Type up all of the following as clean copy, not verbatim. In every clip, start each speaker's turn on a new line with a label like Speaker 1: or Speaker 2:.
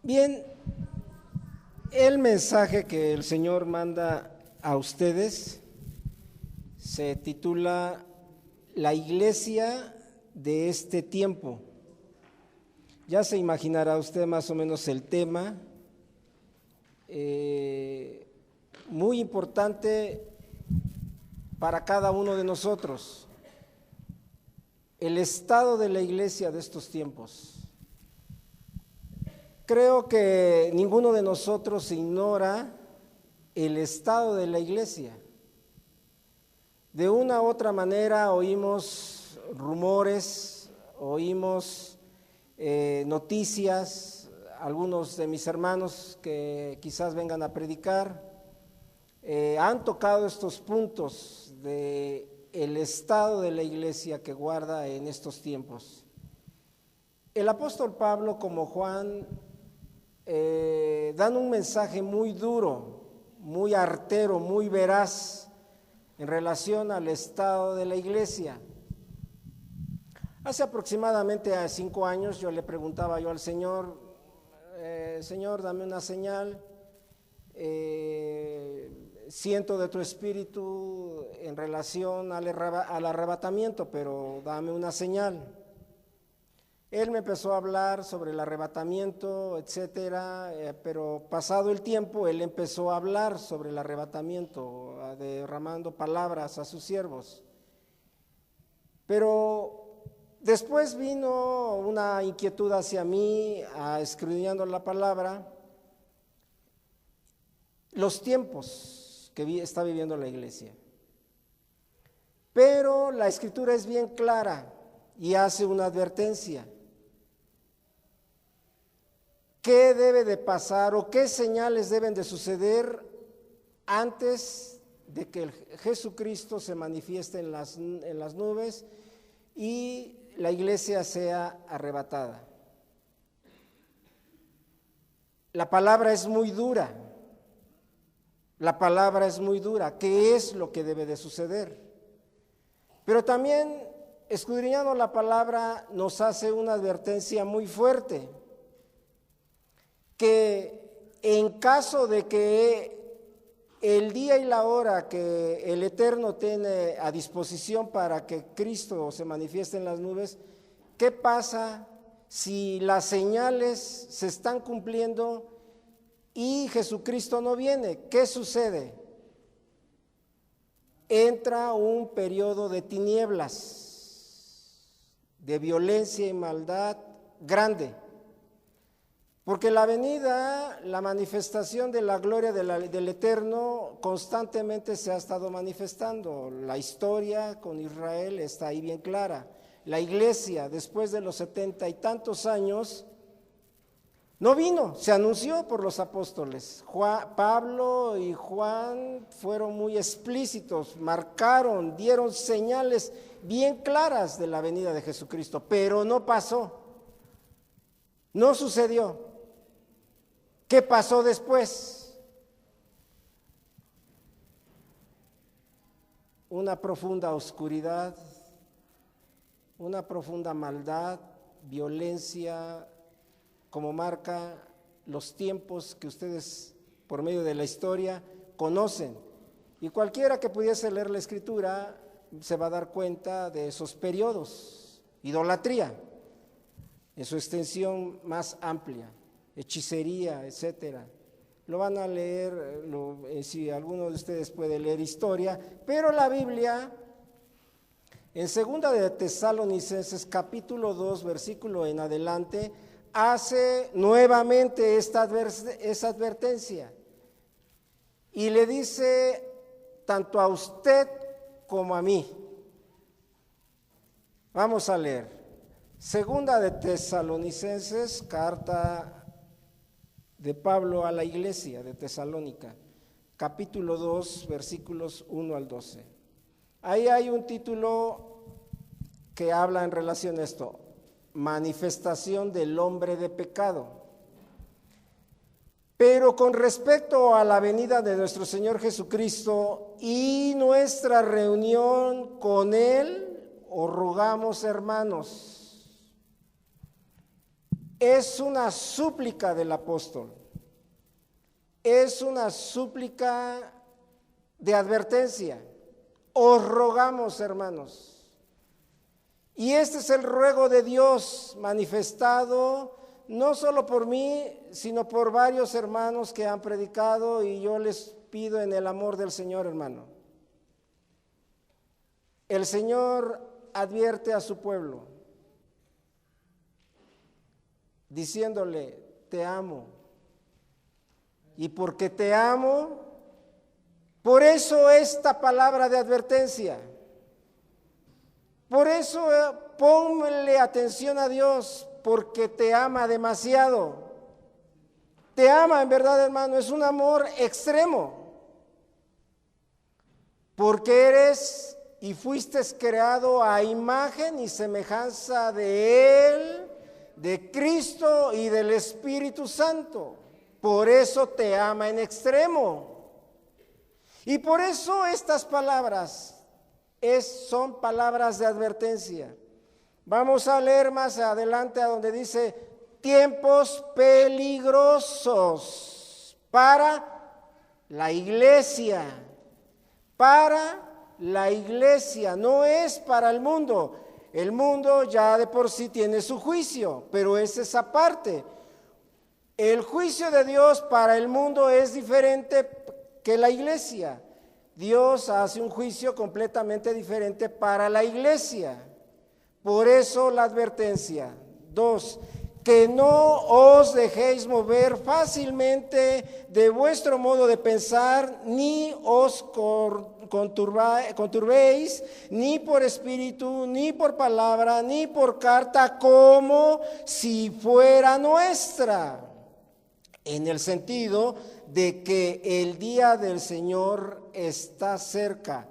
Speaker 1: Bien, el mensaje que el Señor manda a ustedes se titula La iglesia de este tiempo. Ya se imaginará usted más o menos el tema, muy importante para cada uno de nosotros, el estado de la iglesia de estos tiempos. Creo que ninguno de nosotros ignora el estado de la iglesia. De una u otra manera oímos rumores, oímos noticias, algunos de mis hermanos que quizás vengan a predicar, han tocado estos puntos de el estado de la iglesia que guarda en estos tiempos. El apóstol Pablo como Juan dan un mensaje muy duro, muy artero, muy veraz en relación al estado de la iglesia. Hace aproximadamente 5 años yo le preguntaba al Señor, Señor, dame una señal, siento de tu espíritu en relación al arrebatamiento, pero dame una señal. Él me empezó a hablar sobre el arrebatamiento, etcétera, pero pasado el tiempo, él empezó a hablar sobre el arrebatamiento, derramando palabras a sus siervos. Pero después vino una inquietud hacia mí, escudriñando la palabra, los tiempos que está viviendo la iglesia. Pero la Escritura es bien clara y hace una advertencia. ¿Qué debe de pasar o qué señales deben de suceder antes de que Jesucristo se manifieste en las nubes y la iglesia sea arrebatada? La palabra es muy dura. La palabra es muy dura. ¿Qué es lo que debe de suceder? Pero también, escudriñando la palabra, nos hace una advertencia muy fuerte, que en caso de que el día y la hora que el Eterno tiene a disposición para que Cristo se manifieste en las nubes, ¿qué pasa si las señales se están cumpliendo y Jesucristo no viene? ¿Qué sucede? Entra un periodo de tinieblas, de violencia y maldad grande. Porque la venida, la manifestación de la gloria del Eterno constantemente se ha estado manifestando. La historia con Israel está ahí bien clara. La iglesia, después de los 70 y tantos años, no vino, se anunció por los apóstoles. Pablo y Juan fueron muy explícitos, marcaron, dieron señales bien claras de la venida de Jesucristo, pero no pasó, no sucedió. ¿Qué pasó después? Una profunda oscuridad, una profunda maldad, violencia, como marca los tiempos que ustedes por medio de la historia conocen. Y cualquiera que pudiese leer la Escritura se va a dar cuenta de esos periodos. Idolatría, en su extensión más amplia. Hechicería, etcétera. Lo van a leer, si alguno de ustedes puede leer historia, pero la Biblia, en 2 de Tesalonicenses, capítulo 2, versículo en adelante, hace nuevamente esa advertencia y le dice tanto a usted como a mí. Vamos a leer. 2 de Tesalonicenses, carta de Pablo a la iglesia de Tesalónica, capítulo 2, versículos 1 al 12. Ahí hay un título que habla en relación a esto: manifestación del hombre de pecado. Pero con respecto a la venida de nuestro Señor Jesucristo y nuestra reunión con Él, os rogamos, hermanos, Es una súplica del apóstol. Es una súplica de advertencia. Os rogamos, hermanos. Y este es el ruego de Dios manifestado no solo por mí, sino por varios hermanos que han predicado, y yo les pido en el amor del Señor, hermano. El Señor advierte a su pueblo, diciéndole, te amo. Y porque te amo, por eso esta palabra de advertencia. Por eso ponle atención a Dios, porque te ama demasiado. Te ama en verdad, hermano, es un amor extremo. Porque eres y fuiste creado a imagen y semejanza de Él, de Cristo y del Espíritu Santo. Por eso te ama en extremo. Y por eso estas palabras son palabras de advertencia. Vamos a leer más adelante a donde dice, tiempos peligrosos para la iglesia. Para la iglesia, no es para el mundo. El mundo ya de por sí tiene su juicio, pero es esa parte. El juicio de Dios para el mundo es diferente que la iglesia. Dios hace un juicio completamente diferente para la iglesia. Por eso la advertencia. 2, que no os dejéis mover fácilmente de vuestro modo de pensar, ni os conturbéis, ni por espíritu, ni por palabra, ni por carta, como si fuera nuestra. En el sentido de que el día del Señor está cerca.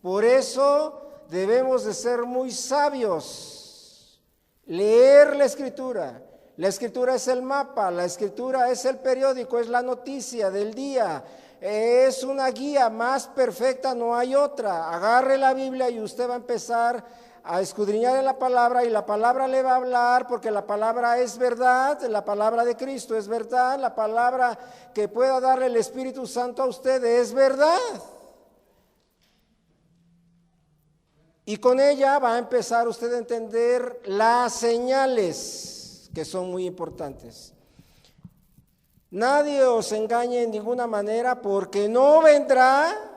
Speaker 1: Por eso debemos de ser muy sabios, leer la Escritura. La Escritura es el mapa, la Escritura es el periódico, es la noticia del día, es una guía más perfecta, no hay otra. Agarre la Biblia y usted va a empezar a escudriñar en la palabra, y la palabra le va a hablar, porque la palabra es verdad, la palabra de Cristo es verdad, la palabra que pueda darle el Espíritu Santo a usted es verdad. Y con ella va a empezar usted a entender las señales que son muy importantes. Nadie os engañe en ninguna manera, porque no vendrá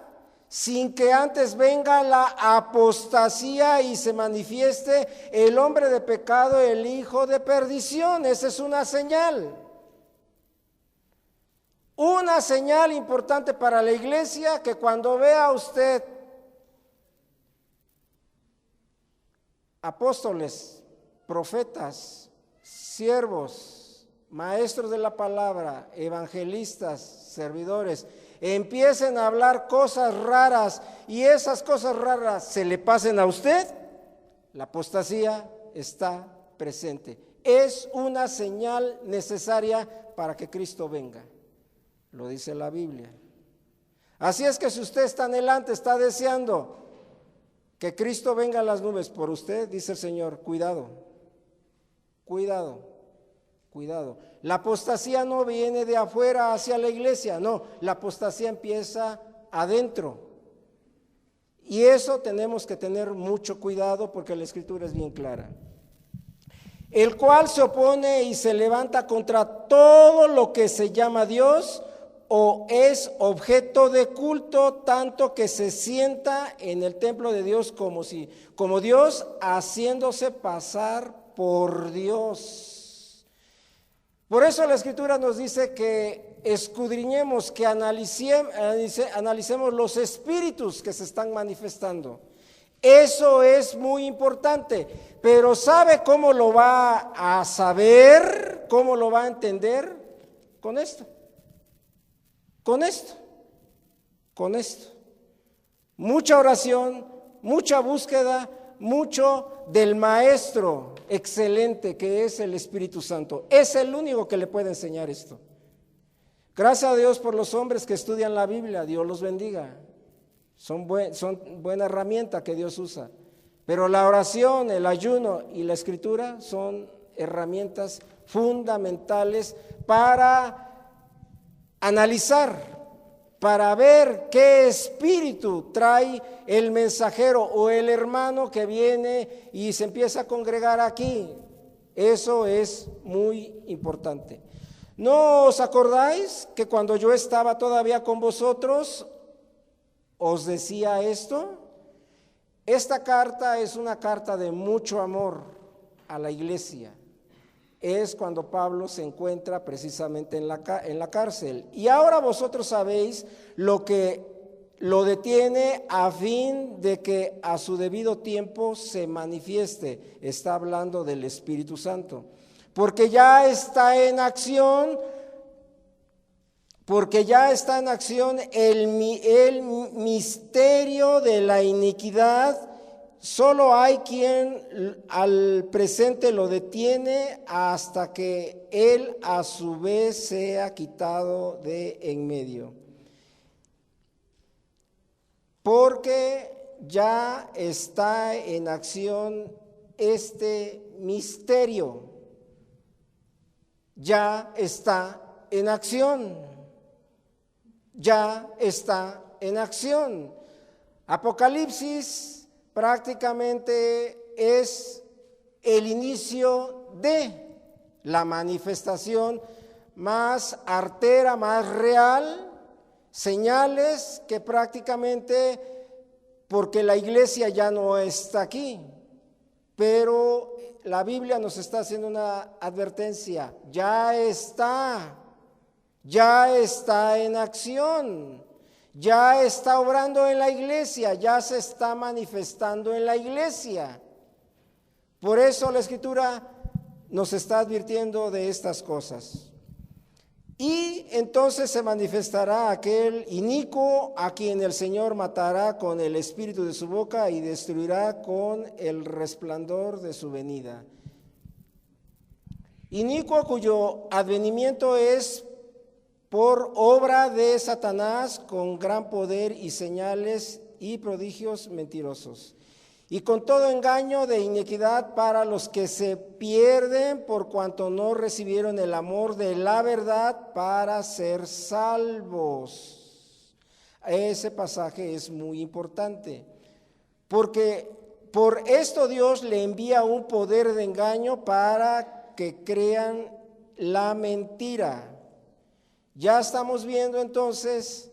Speaker 1: sin que antes venga la apostasía y se manifieste el hombre de pecado, el hijo de perdición. Esa es una señal. Una señal importante para la iglesia, que cuando vea usted apóstoles, profetas, siervos, maestros de la palabra, evangelistas, servidores, empiecen a hablar cosas raras, y esas cosas raras se le pasen a usted, la apostasía está presente. Es una señal necesaria para que Cristo venga. Lo dice la Biblia. Así es que si usted está anhelante, está deseando que Cristo venga a las nubes por usted, dice el Señor, cuidado, cuidado, cuidado. La apostasía no viene de afuera hacia la iglesia, no, la apostasía empieza adentro. Y eso tenemos que tener mucho cuidado, porque la Escritura es bien clara. El cual se opone y se levanta contra todo lo que se llama Dios o es objeto de culto, tanto que se sienta en el templo de Dios como Dios, haciéndose pasar por Dios. Por eso la Escritura nos dice que escudriñemos, que analicemos los espíritus que se están manifestando. Eso es muy importante, pero ¿sabe cómo lo va a saber? ¿Cómo lo va a entender? Con esto. Con esto. Mucha oración, mucha búsqueda, mucho del maestro excelente que es el Espíritu Santo. Es el único que le puede enseñar esto. Gracias a Dios por los hombres que estudian la Biblia, Dios los bendiga. Son buena herramienta que Dios usa. Pero la oración, el ayuno y la Escritura son herramientas fundamentales para analizar, para ver qué espíritu trae el mensajero o el hermano que viene y se empieza a congregar aquí. Eso es muy importante. ¿No os acordáis que cuando yo estaba todavía con vosotros os decía esto? Esta carta es una carta de mucho amor a la iglesia. Es cuando Pablo se encuentra precisamente en la cárcel. Y ahora vosotros sabéis lo que lo detiene a fin de que a su debido tiempo se manifieste. Está hablando del Espíritu Santo. Porque ya está en acción el misterio de la iniquidad. Solo hay quien al presente lo detiene hasta que él a su vez sea quitado de en medio. Porque ya está en acción este misterio. Ya está en acción. Ya está en acción. Apocalipsis prácticamente es el inicio de la manifestación más artera, más real, señales que prácticamente, porque la iglesia ya no está aquí, pero la Biblia nos está haciendo una advertencia, ya está en acción. Ya está obrando en la iglesia, ya se está manifestando en la iglesia. Por eso la Escritura nos está advirtiendo de estas cosas. Y entonces se manifestará aquel inicuo a quien el Señor matará con el espíritu de su boca y destruirá con el resplandor de su venida. Inicuo cuyo advenimiento es por obra de Satanás con gran poder y señales y prodigios mentirosos, y con todo engaño de iniquidad para los que se pierden por cuanto no recibieron el amor de la verdad para ser salvos. Ese pasaje es muy importante, porque por esto Dios le envía un poder de engaño para que crean la mentira. Ya estamos viendo entonces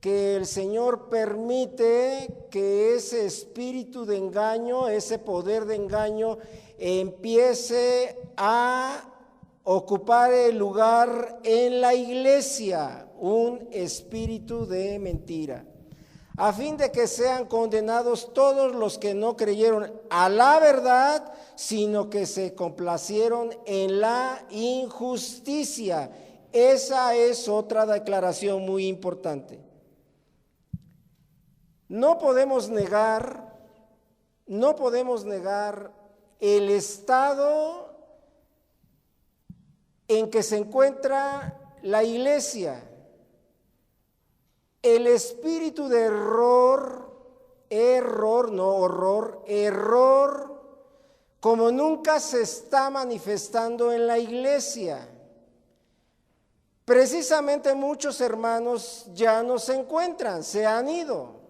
Speaker 1: que el Señor permite que ese espíritu de engaño, ese poder de engaño, empiece a ocupar el lugar en la iglesia, un espíritu de mentira, a fin de que sean condenados todos los que no creyeron a la verdad, sino que se complacieron en la injusticia. Esa es otra declaración muy importante. No podemos negar el estado en que se encuentra la iglesia. El espíritu de error, como nunca se está manifestando en la iglesia. Precisamente muchos hermanos ya no se encuentran, se han ido.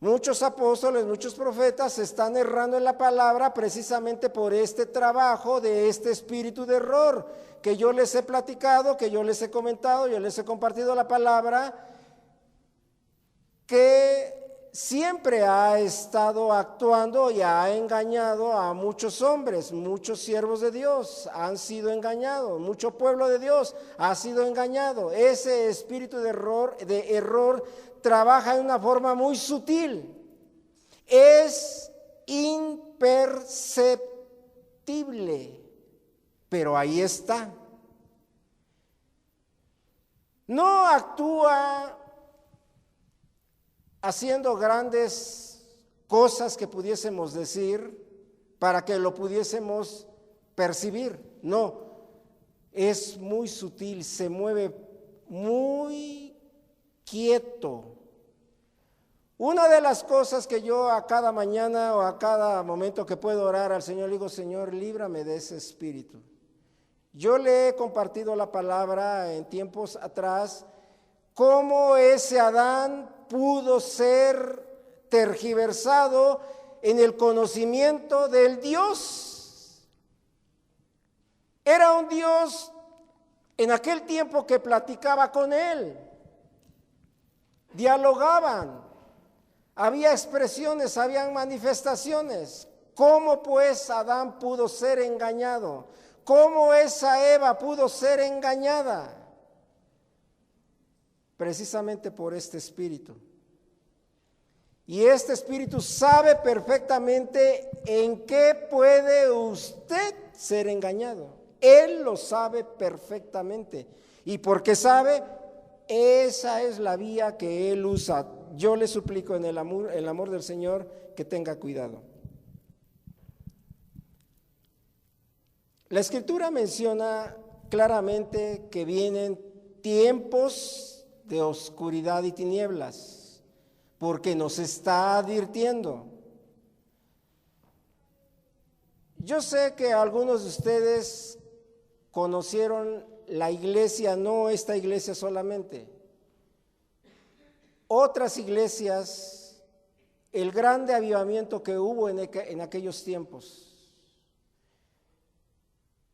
Speaker 1: Muchos apóstoles, muchos profetas están errando en la palabra precisamente por este trabajo de este espíritu de error que yo les he platicado, que yo les he comentado, yo les he compartido la palabra, que siempre ha estado actuando y ha engañado a muchos hombres, muchos siervos de Dios han sido engañados, mucho pueblo de Dios ha sido engañado. Ese espíritu de error trabaja de una forma muy sutil, es imperceptible, pero ahí está. No actúa haciendo grandes cosas que pudiésemos decir para que lo pudiésemos percibir. No, es muy sutil, se mueve muy quieto. Una de las cosas que yo a cada mañana o a cada momento que puedo orar al Señor, le digo: Señor, líbrame de ese espíritu. Yo le he compartido la palabra en tiempos atrás, cómo ese Adán pudo ser tergiversado en el conocimiento del Dios. Era un Dios en aquel tiempo que platicaba con él, dialogaban, había expresiones, habían manifestaciones. ¿Cómo pues Adán pudo ser engañado? ¿Cómo esa Eva pudo ser engañada? Precisamente por este espíritu. Y este espíritu sabe perfectamente en qué puede usted ser engañado. Él lo sabe perfectamente. Y porque sabe, esa es la vía que él usa. Yo le suplico en el amor del Señor que tenga cuidado. La Escritura menciona claramente que vienen tiempos de oscuridad y tinieblas, porque nos está advirtiendo. Yo sé que algunos de ustedes conocieron la iglesia, no esta iglesia solamente, otras iglesias, el grande avivamiento que hubo en aquellos tiempos.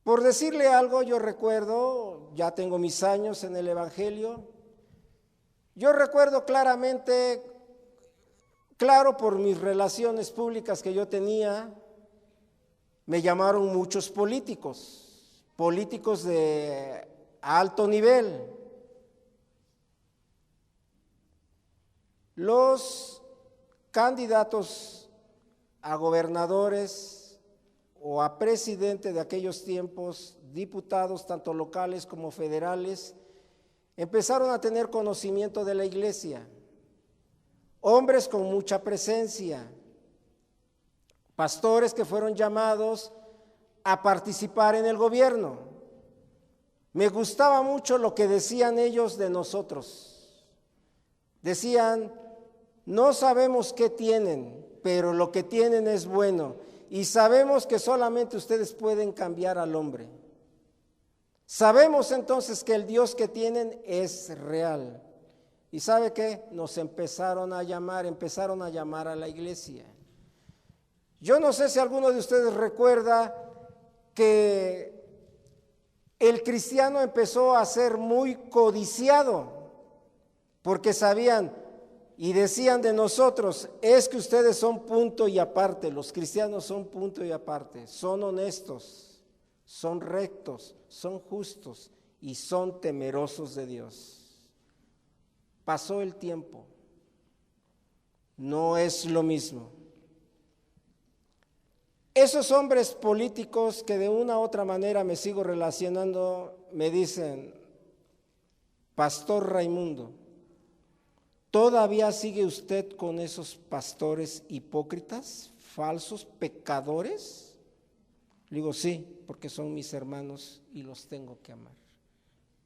Speaker 1: Por decirle algo, yo recuerdo, ya tengo mis años en el Evangelio, yo recuerdo claramente, claro por mis relaciones públicas que yo tenía, me llamaron muchos políticos de alto nivel. Los candidatos a gobernadores o a presidente de aquellos tiempos, diputados tanto locales como federales, empezaron a tener conocimiento de la iglesia, hombres con mucha presencia, pastores que fueron llamados a participar en el gobierno. Me gustaba mucho lo que decían ellos de nosotros. Decían, no sabemos qué tienen, pero lo que tienen es bueno, y sabemos que solamente ustedes pueden cambiar al hombre. Sabemos entonces que el Dios que tienen es real. ¿Y sabe qué? Nos empezaron a llamar a la iglesia. Yo no sé si alguno de ustedes recuerda que el cristiano empezó a ser muy codiciado, porque sabían y decían de nosotros, es que ustedes son punto y aparte, los cristianos son punto y aparte, son honestos, son rectos, son justos y son temerosos de Dios. Pasó el tiempo, no es lo mismo. Esos hombres políticos que de una u otra manera me sigo relacionando, me dicen, Pastor Raimundo, ¿todavía sigue usted con esos pastores hipócritas, falsos, pecadores? Le digo, sí, porque son mis hermanos y los tengo que amar.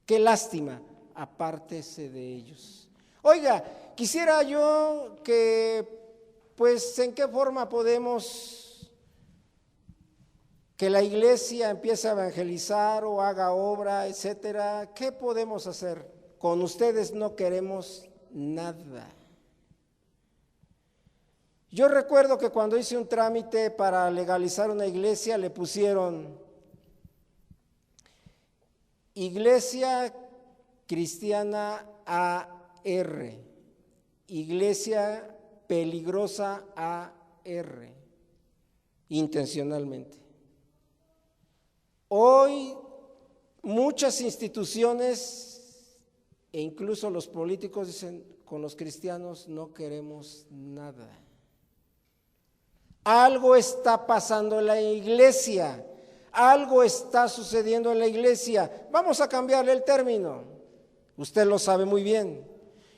Speaker 1: Qué lástima, apártese de ellos. Oiga, quisiera yo que, pues, ¿en qué forma podemos que la iglesia empiece a evangelizar o haga obra, etcétera? ¿Qué podemos hacer? Con ustedes no queremos nada. Yo recuerdo que cuando hice un trámite para legalizar una iglesia, le pusieron Iglesia Cristiana AR, Iglesia Peligrosa AR, intencionalmente. Hoy muchas instituciones e incluso los políticos dicen, con los cristianos no queremos nada. Algo está pasando en la iglesia, algo está sucediendo en la iglesia. Vamos a cambiarle el término, usted lo sabe muy bien.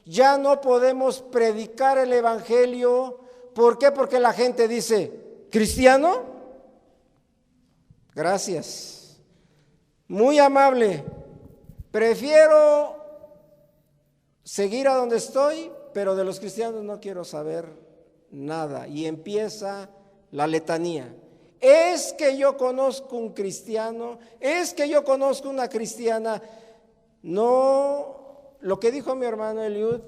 Speaker 1: Ya no podemos predicar el evangelio. ¿Por qué? Porque la gente dice, ¿cristiano? Gracias. Muy amable, prefiero seguir a donde estoy, pero de los cristianos no quiero saber nada. Y empieza la letanía. Es que yo conozco un cristiano, es que yo conozco una cristiana. No, lo que dijo mi hermano Eliud,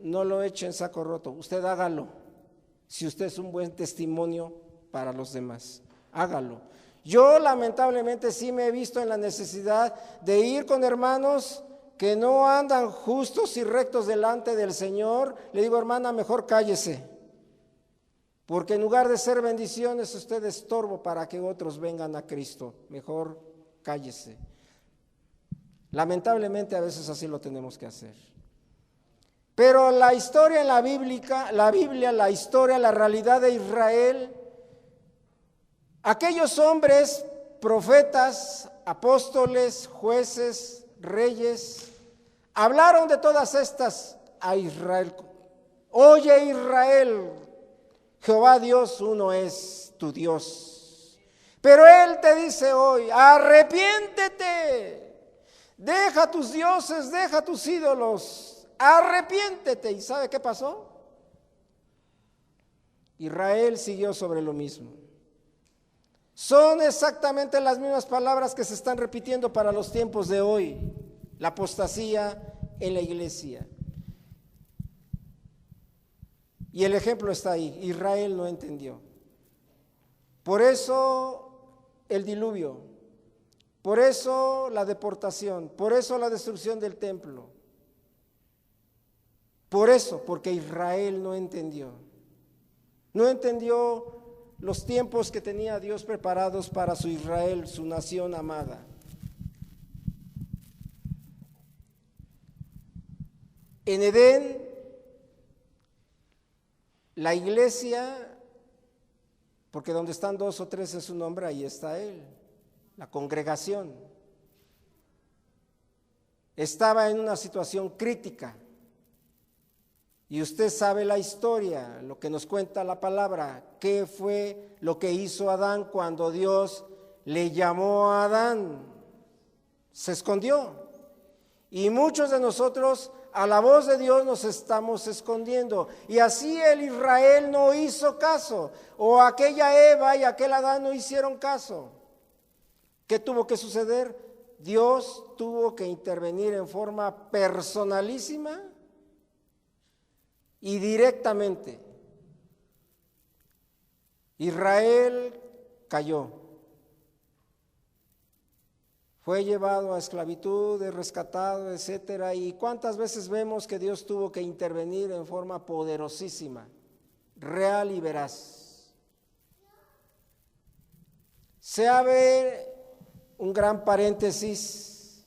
Speaker 1: no lo eche en saco roto, usted hágalo. Si usted es un buen testimonio para los demás, hágalo. Yo lamentablemente sí me he visto en la necesidad de ir con hermanos que no andan justos y rectos delante del Señor. Le digo, hermana, mejor cállese, porque en lugar de ser bendiciones, usted es estorbo para que otros vengan a Cristo. Mejor cállese. Lamentablemente a veces así lo tenemos que hacer. Pero la historia en la Biblia, la historia, la realidad de Israel, aquellos hombres, profetas, apóstoles, jueces, reyes, hablaron de todas estas a Israel. Oye Israel, Jehová Dios uno es tu Dios. Pero Él te dice hoy, arrepiéntete, deja tus dioses, deja tus ídolos. Arrepiéntete. ¿Y sabe qué pasó? Israel siguió sobre lo mismo. Son exactamente las mismas palabras que se están repitiendo para los tiempos de hoy. La apostasía en la iglesia. Y el ejemplo está ahí. Israel no entendió. Por eso el diluvio. Por eso la deportación. Por eso la destrucción del templo. Por eso, porque Israel no entendió. No entendió los tiempos que tenía Dios preparados para su Israel, su nación amada. En Edén, la iglesia, porque donde están 2 o 3 en su nombre, ahí está Él, la congregación, estaba en una situación crítica. Y usted sabe la historia, lo que nos cuenta la palabra, qué fue lo que hizo Adán cuando Dios le llamó a Adán. Se escondió. Y muchos de nosotros a la voz de Dios nos estamos escondiendo. Y así el Israel no hizo caso, o aquella Eva y aquel Adán no hicieron caso. ¿Qué tuvo que suceder? Dios tuvo que intervenir en forma personalísima y directamente. Israel cayó, fue llevado a esclavitud, es rescatado, etcétera. Y cuántas veces vemos que Dios tuvo que intervenir en forma poderosísima, real y veraz. Se abre un gran paréntesis,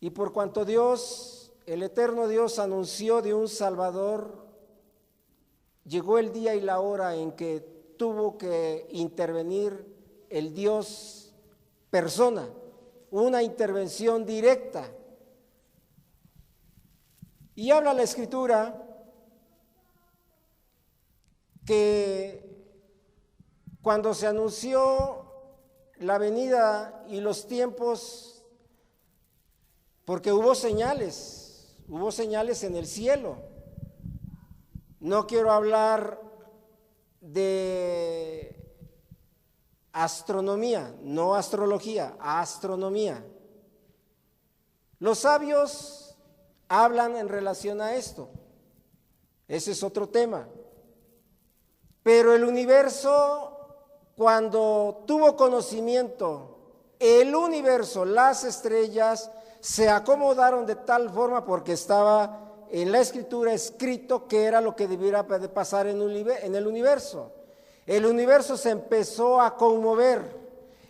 Speaker 1: y por cuanto Dios, el eterno Dios, anunció de un Salvador, llegó el día y la hora en que tuvo que intervenir el Dios persona, una intervención directa. Y habla la Escritura que cuando se anunció la venida y los tiempos, porque hubo señales en el cielo. No quiero hablar de astronomía, no astrología, astronomía. Los sabios hablan en relación a esto. Ese es otro tema. Pero el universo, cuando tuvo conocimiento, el universo, las estrellas, se acomodaron de tal forma porque estaba en la Escritura escrito que era lo que debiera pasar en el universo. El universo se empezó a conmover.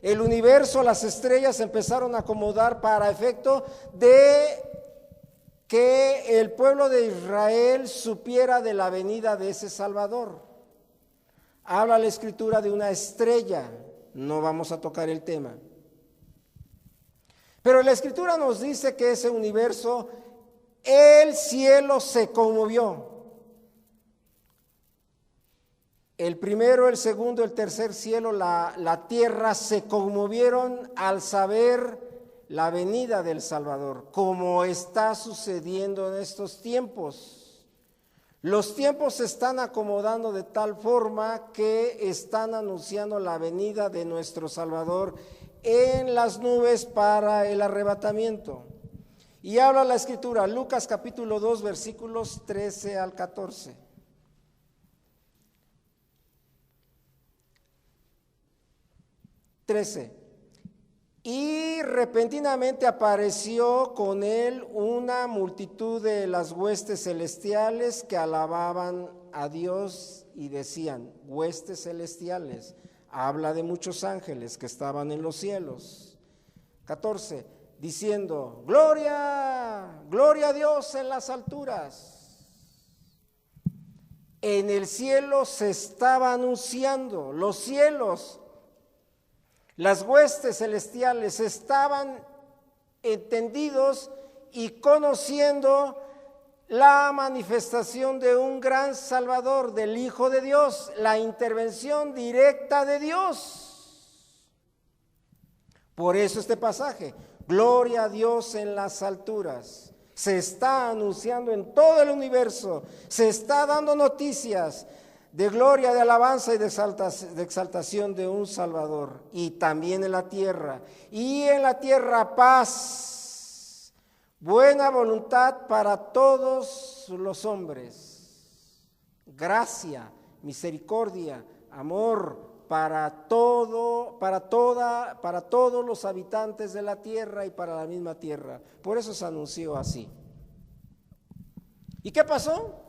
Speaker 1: El universo, las estrellas se empezaron a acomodar para efecto de que el pueblo de Israel supiera de la venida de ese Salvador. Habla la Escritura de una estrella, no vamos a tocar el tema. Pero la Escritura nos dice que ese universo, el cielo se conmovió. El primero, el segundo, el tercer cielo, la tierra se conmovieron al saber la venida del Salvador, como está sucediendo en estos tiempos. Los tiempos se están acomodando de tal forma que están anunciando la venida de nuestro Salvador en las nubes para el arrebatamiento. Y habla la Escritura, Lucas capítulo 2, versículos 13 al 14. 13. Y repentinamente apareció con él una multitud de las huestes celestiales que alababan a Dios y decían, huestes celestiales, habla de muchos ángeles que estaban en los cielos. 14, diciendo, gloria, gloria a Dios en las alturas. En el cielo se estaba anunciando, los cielos, las huestes celestiales estaban entendidos y conociendo la manifestación de un gran Salvador, del Hijo de Dios, la intervención directa de Dios. Por eso este pasaje, gloria a Dios en las alturas, se está anunciando en todo el universo, se está dando noticias de gloria, de alabanza y de exaltación de un Salvador, y también en la tierra, y en la tierra paz, buena voluntad para todos los hombres, gracia, misericordia, amor para todos los habitantes de la tierra y para la misma tierra. Por eso se anunció así. ¿Y qué pasó?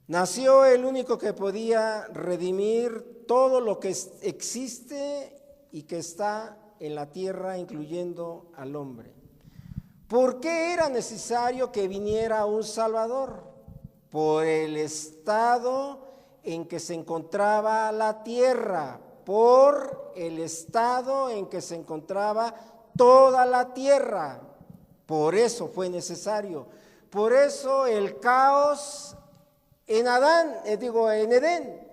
Speaker 1: Nació el único que podía redimir todo lo que existe y que está en la tierra, incluyendo al hombre. ¿Por qué era necesario que viniera un Salvador? Por el estado en que se encontraba la tierra, por el estado en que se encontraba toda la tierra. Por eso fue necesario. Por eso el caos en Edén.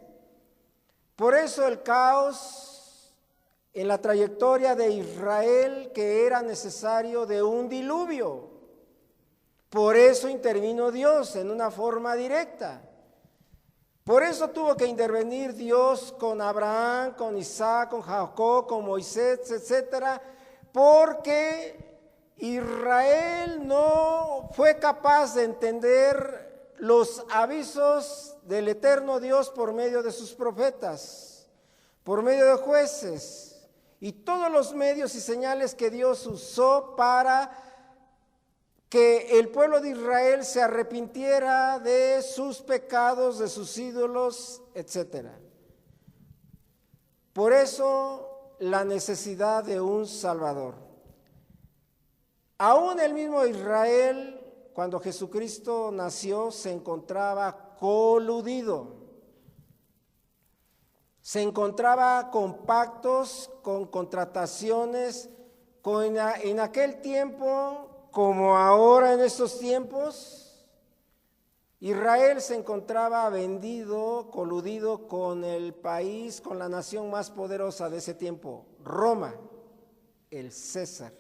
Speaker 1: Por eso el caos en la trayectoria de Israel, que era necesario de un diluvio. Por eso intervino Dios en una forma directa. Por eso tuvo que intervenir Dios con Abraham, con Isaac, con Jacob, con Moisés, etcétera, porque Israel no fue capaz de entender los avisos del eterno Dios por medio de sus profetas, por medio de jueces y todos los medios y señales que Dios usó para que el pueblo de Israel se arrepintiera de sus pecados, de sus ídolos, etcétera. Por eso la necesidad de un Salvador. Aún el mismo Israel, cuando Jesucristo nació, se encontraba coludido. Se encontraba con pactos, con contrataciones, en aquel tiempo, como ahora en estos tiempos, Israel se encontraba vendido, coludido con el país, con la nación más poderosa de ese tiempo, Roma, el César.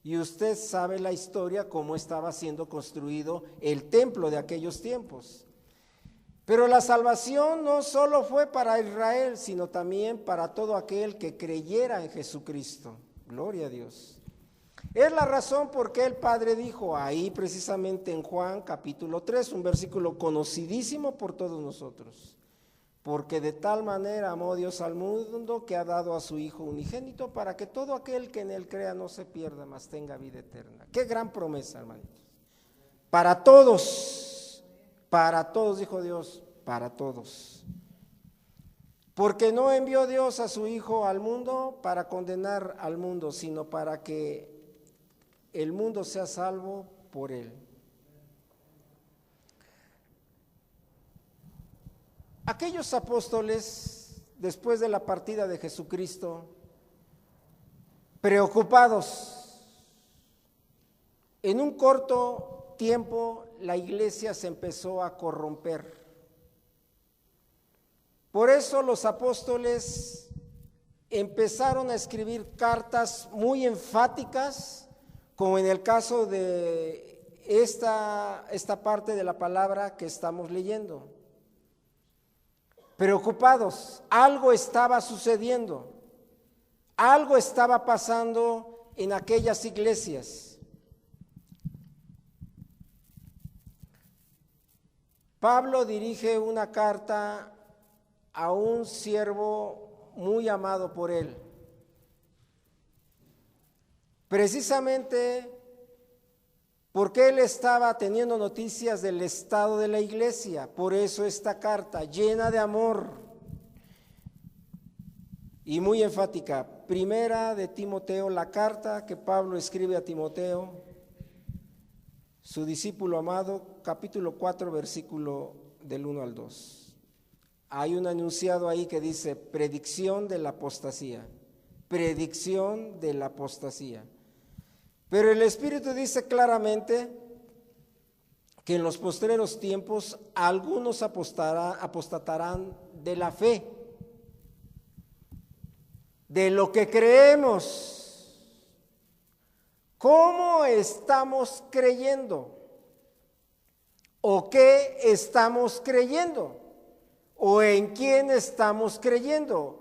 Speaker 1: Y usted sabe la historia, cómo estaba siendo construido el templo de aquellos tiempos. Pero la salvación no solo fue para Israel, sino también para todo aquel que creyera en Jesucristo. Gloria a Dios. Es la razón por qué el Padre dijo ahí precisamente en Juan capítulo 3, un versículo conocidísimo por todos nosotros. Porque de tal manera amó Dios al mundo que ha dado a su Hijo unigénito para que todo aquel que en él crea no se pierda, mas tenga vida eterna. Qué gran promesa, hermanitos. Para todos, dijo Dios, para todos. Porque no envió Dios a su Hijo al mundo para condenar al mundo, sino para que el mundo sea salvo por él. Aquellos apóstoles, después de la partida de Jesucristo, preocupados, en un corto tiempo la iglesia se empezó a corromper. Por eso los apóstoles empezaron a escribir cartas muy enfáticas, como en el caso de esta parte de la palabra que estamos leyendo. Preocupados, algo estaba sucediendo, algo estaba pasando en aquellas iglesias. Pablo dirige una carta a un siervo muy amado por él. Precisamente porque él estaba teniendo noticias del estado de la iglesia. Por eso esta carta llena de amor y muy enfática. Primera de Timoteo, la carta que Pablo escribe a Timoteo, su discípulo amado, capítulo 4, versículo del 1 al 2. Hay un enunciado ahí que dice predicción de la apostasía, predicción de la apostasía. Pero el Espíritu dice claramente que en los postreros tiempos algunos apostatarán de la fe, de lo que creemos. ¿Cómo estamos creyendo? ¿O qué estamos creyendo? ¿O en quién estamos creyendo?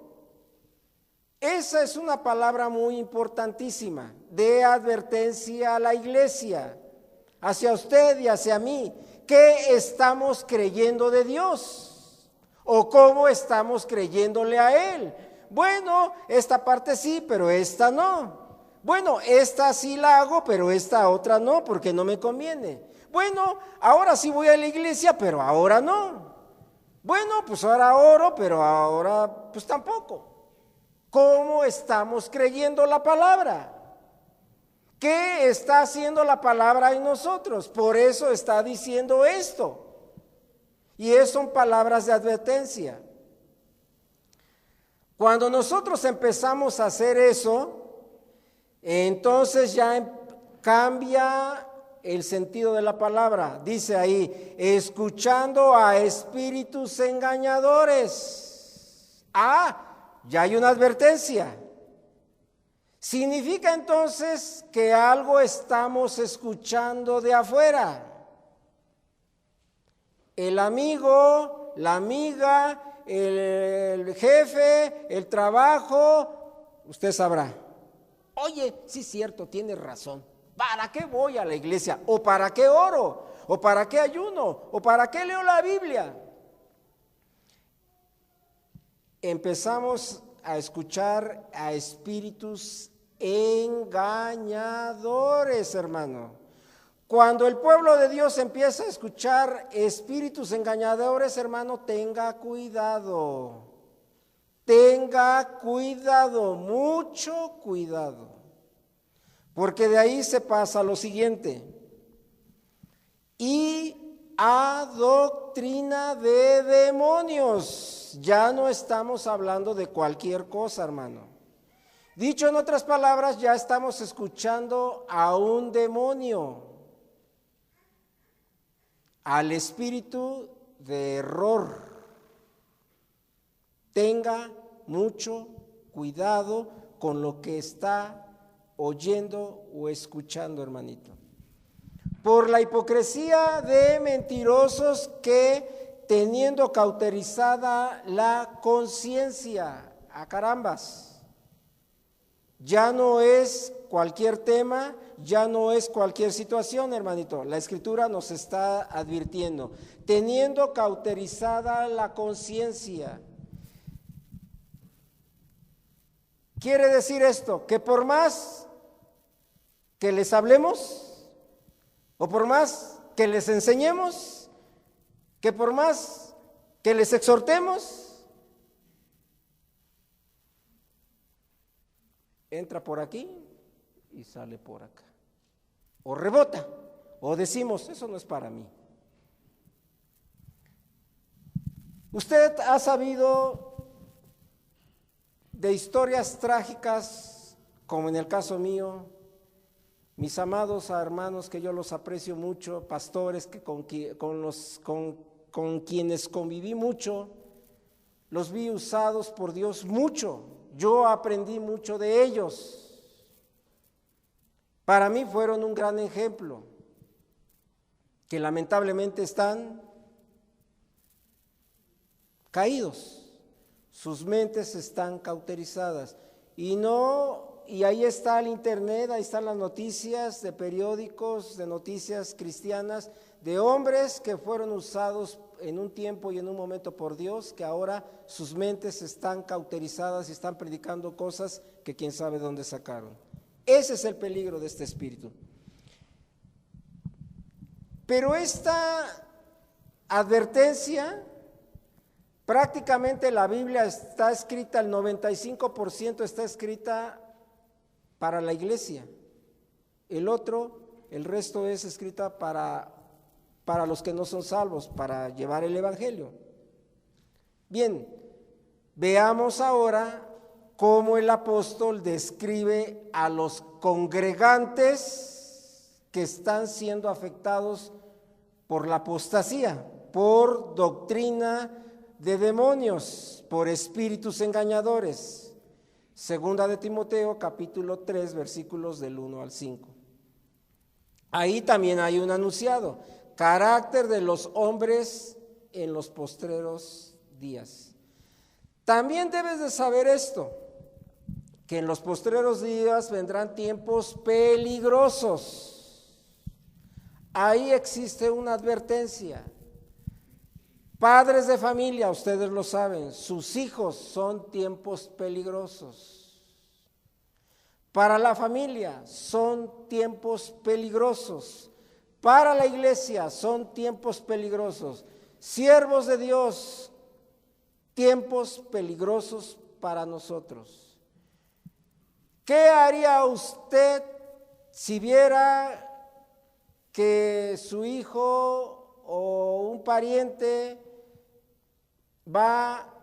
Speaker 1: Esa es una palabra muy importantísima de advertencia a la iglesia, hacia usted y hacia mí. ¿Qué estamos creyendo de Dios? ¿O cómo estamos creyéndole a Él? Bueno, esta parte sí, pero esta no. Bueno, esta sí la hago, pero esta otra no, porque no me conviene. Bueno, ahora sí voy a la iglesia, pero ahora no. Bueno, pues ahora oro, pero ahora pues tampoco. ¿Cómo estamos creyendo la palabra? ¿Qué está haciendo la palabra en nosotros? Por eso está diciendo esto. Y son palabras de advertencia. Cuando nosotros empezamos a hacer eso, entonces ya cambia el sentido de la palabra. Dice ahí, escuchando a espíritus engañadores. Ya hay una advertencia. Significa entonces que algo estamos escuchando de afuera. El amigo, la amiga, el jefe, el trabajo, usted sabrá. Oye, sí es cierto, tienes razón. ¿Para qué voy a la iglesia? ¿O para qué oro? ¿O para qué ayuno? ¿O para qué leo la Biblia? Empezamos a escuchar a espíritus engañadores, hermano. Cuando el pueblo de Dios empieza a escuchar espíritus engañadores, hermano, tenga cuidado. Tenga cuidado, mucho cuidado. Porque de ahí se pasa a lo siguiente. Y a doctrina de demonios. Ya no estamos hablando de cualquier cosa, hermano. Dicho en otras palabras, ya estamos escuchando a un demonio, al espíritu de error. Tenga mucho cuidado con lo que está oyendo o escuchando, hermanito. Por la hipocresía de mentirosos que, teniendo cauterizada la conciencia, carambas, ya no es cualquier tema, ya no es cualquier situación, hermanito. La Escritura nos está advirtiendo, teniendo cauterizada la conciencia. Quiere decir esto, que por más que les hablemos, o por más que les enseñemos, que por más que les exhortemos, entra por aquí y sale por acá. O rebota, o decimos, eso no es para mí. Usted ha sabido de historias trágicas, como en el caso mío, mis amados hermanos que yo los aprecio mucho, pastores que con quienes conviví mucho, los vi usados por Dios mucho, yo aprendí mucho de ellos. Para mí fueron un gran ejemplo. que lamentablemente están caídos, sus mentes están cauterizadas. Y ahí está el internet, ahí están las noticias de periódicos, de noticias cristianas, de hombres que fueron usados en un tiempo y en un momento por Dios, que ahora sus mentes están cauterizadas y están predicando cosas que quién sabe dónde sacaron. Ese es el peligro de este espíritu. Pero esta advertencia, prácticamente la Biblia está escrita, el 95% está escrita para la iglesia. El resto es escrita para los que no son salvos, para llevar el evangelio. Bien, veamos ahora cómo el apóstol describe a los congregantes que están siendo afectados por la apostasía, por doctrina de demonios, por espíritus engañadores. Segunda de Timoteo, capítulo 3, versículos del 1 al 5. Ahí también hay un anunciado: carácter de los hombres en los postreros días. También debes de saber esto, que en los postreros días vendrán tiempos peligrosos. Ahí existe una advertencia. Padres de familia, ustedes lo saben, sus hijos son tiempos peligrosos. Para la familia son tiempos peligrosos. Para la iglesia son tiempos peligrosos. Siervos de Dios, tiempos peligrosos para nosotros. ¿Qué haría usted si viera que su hijo o un pariente va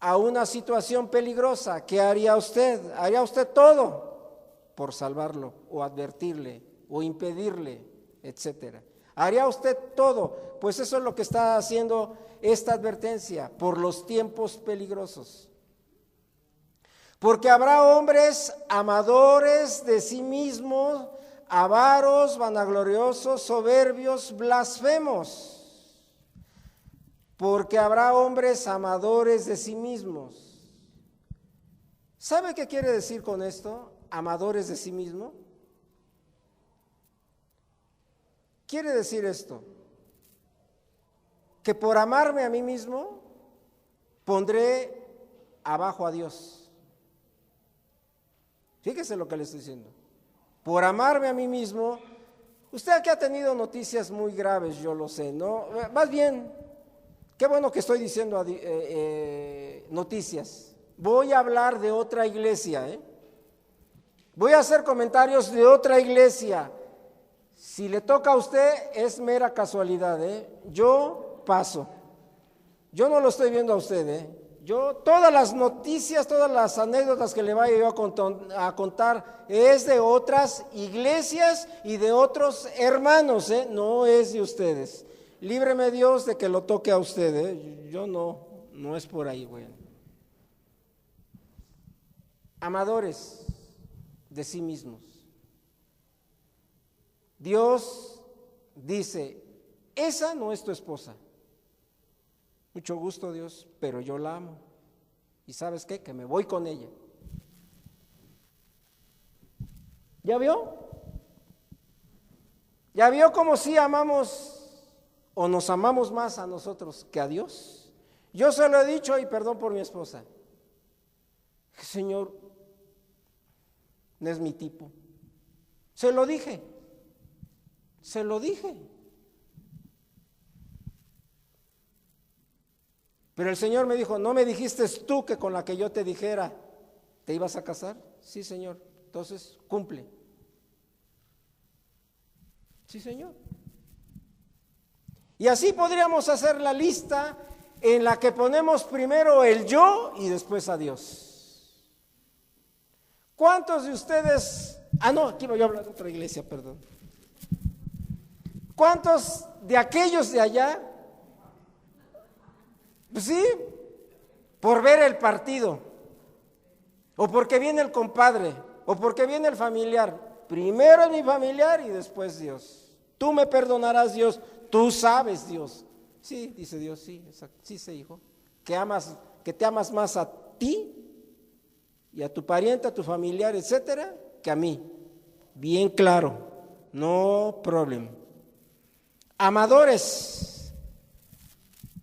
Speaker 1: a una situación peligrosa? ¿Qué haría usted? ¿Haría usted todo por salvarlo o advertirle o impedirle, etcétera? ¿Haría usted todo? Pues eso es lo que está haciendo esta advertencia, por los tiempos peligrosos. Porque habrá hombres amadores de sí mismos, avaros, vanagloriosos, soberbios, blasfemos. Porque habrá hombres amadores de sí mismos. ¿Sabe qué quiere decir con esto? Amadores de sí mismo. Quiere decir esto: que por amarme a mí mismo pondré abajo a Dios. Fíjese lo que le estoy diciendo. Por amarme a mí mismo, usted aquí ha tenido noticias muy graves, yo lo sé, ¿no? Más bien, qué bueno que estoy diciendo noticias. Voy a hablar de otra iglesia, ¿eh? Voy a hacer comentarios de otra iglesia. Si le toca a usted, es mera casualidad, ¿eh? Yo paso. Yo no lo estoy viendo a usted, ¿eh? Yo, todas las noticias, todas las anécdotas que le vaya yo a contar es de otras iglesias y de otros hermanos, ¿eh? No es de ustedes. Líbreme Dios de que lo toque a usted, ¿eh? Yo no es por ahí, bueno. Amadores de sí mismos. Dios dice: esa no es tu esposa. Mucho gusto, Dios, pero yo la amo. ¿Y sabes qué? Que me voy con ella. ¿Ya vio? ¿Ya vio cómo sí amamos o nos amamos más a nosotros que a Dios? Yo se lo he dicho, y perdón por mi esposa: Señor, no es mi tipo. Se lo dije. Pero el Señor me dijo: ¿no me dijiste tú que con la que yo te dijera te ibas a casar? Sí, Señor. Entonces, cumple. Sí, Señor. Y así podríamos hacer la lista en la que ponemos primero el yo y después a Dios. ¿Cuántos de ustedes? No, aquí voy a hablar de otra iglesia, perdón. ¿Cuántos de aquellos de allá? Pues sí, por ver el partido, o porque viene el compadre, o porque viene el familiar. Primero es mi familiar y después Dios. Tú me perdonarás, Dios. Tú sabes, Dios. Sí, dice Dios, sí, exacto. Sí sé, hijo. Que te amas más a ti y a tu pariente, a tu familiar, etcétera, que a mí. Bien claro. No problem. Amadores,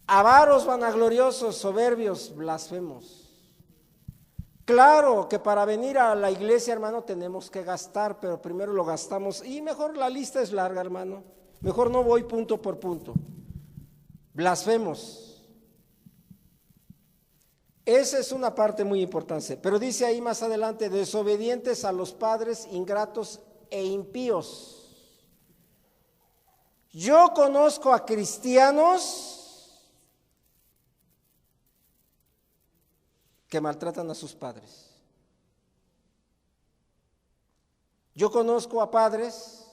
Speaker 1: avaros, vanagloriosos, soberbios, blasfemos. Claro que para venir a la iglesia, hermano, tenemos que gastar, pero primero lo gastamos y mejor la lista es larga, hermano. Mejor no voy punto por punto. Blasfemos. Esa es una parte muy importante, pero dice ahí más adelante, desobedientes a los padres, ingratos e impíos. Yo conozco a cristianos que maltratan a sus padres. Yo conozco a padres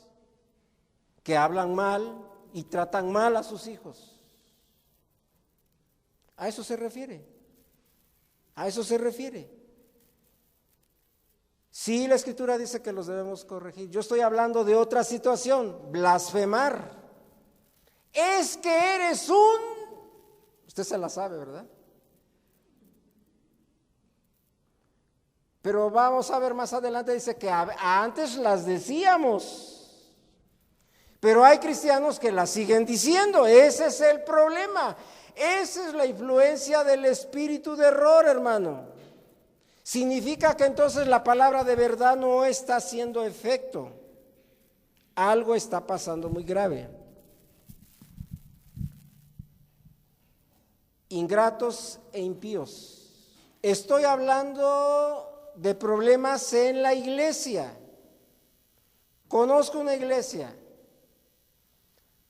Speaker 1: que hablan mal y tratan mal a sus hijos. A eso se refiere. A eso se refiere. Sí, la Escritura dice que los debemos corregir. Yo estoy hablando de otra situación, blasfemar. Es que eres usted se la sabe, ¿verdad? Pero vamos a ver más adelante, dice que antes las decíamos, pero hay cristianos que las siguen diciendo. Ese es el problema. Esa es la influencia del espíritu de error, hermano. Significa que entonces la palabra de verdad no está haciendo efecto. Algo está pasando muy grave. Ingratos e impíos. Estoy hablando de problemas en la iglesia. Conozco una iglesia.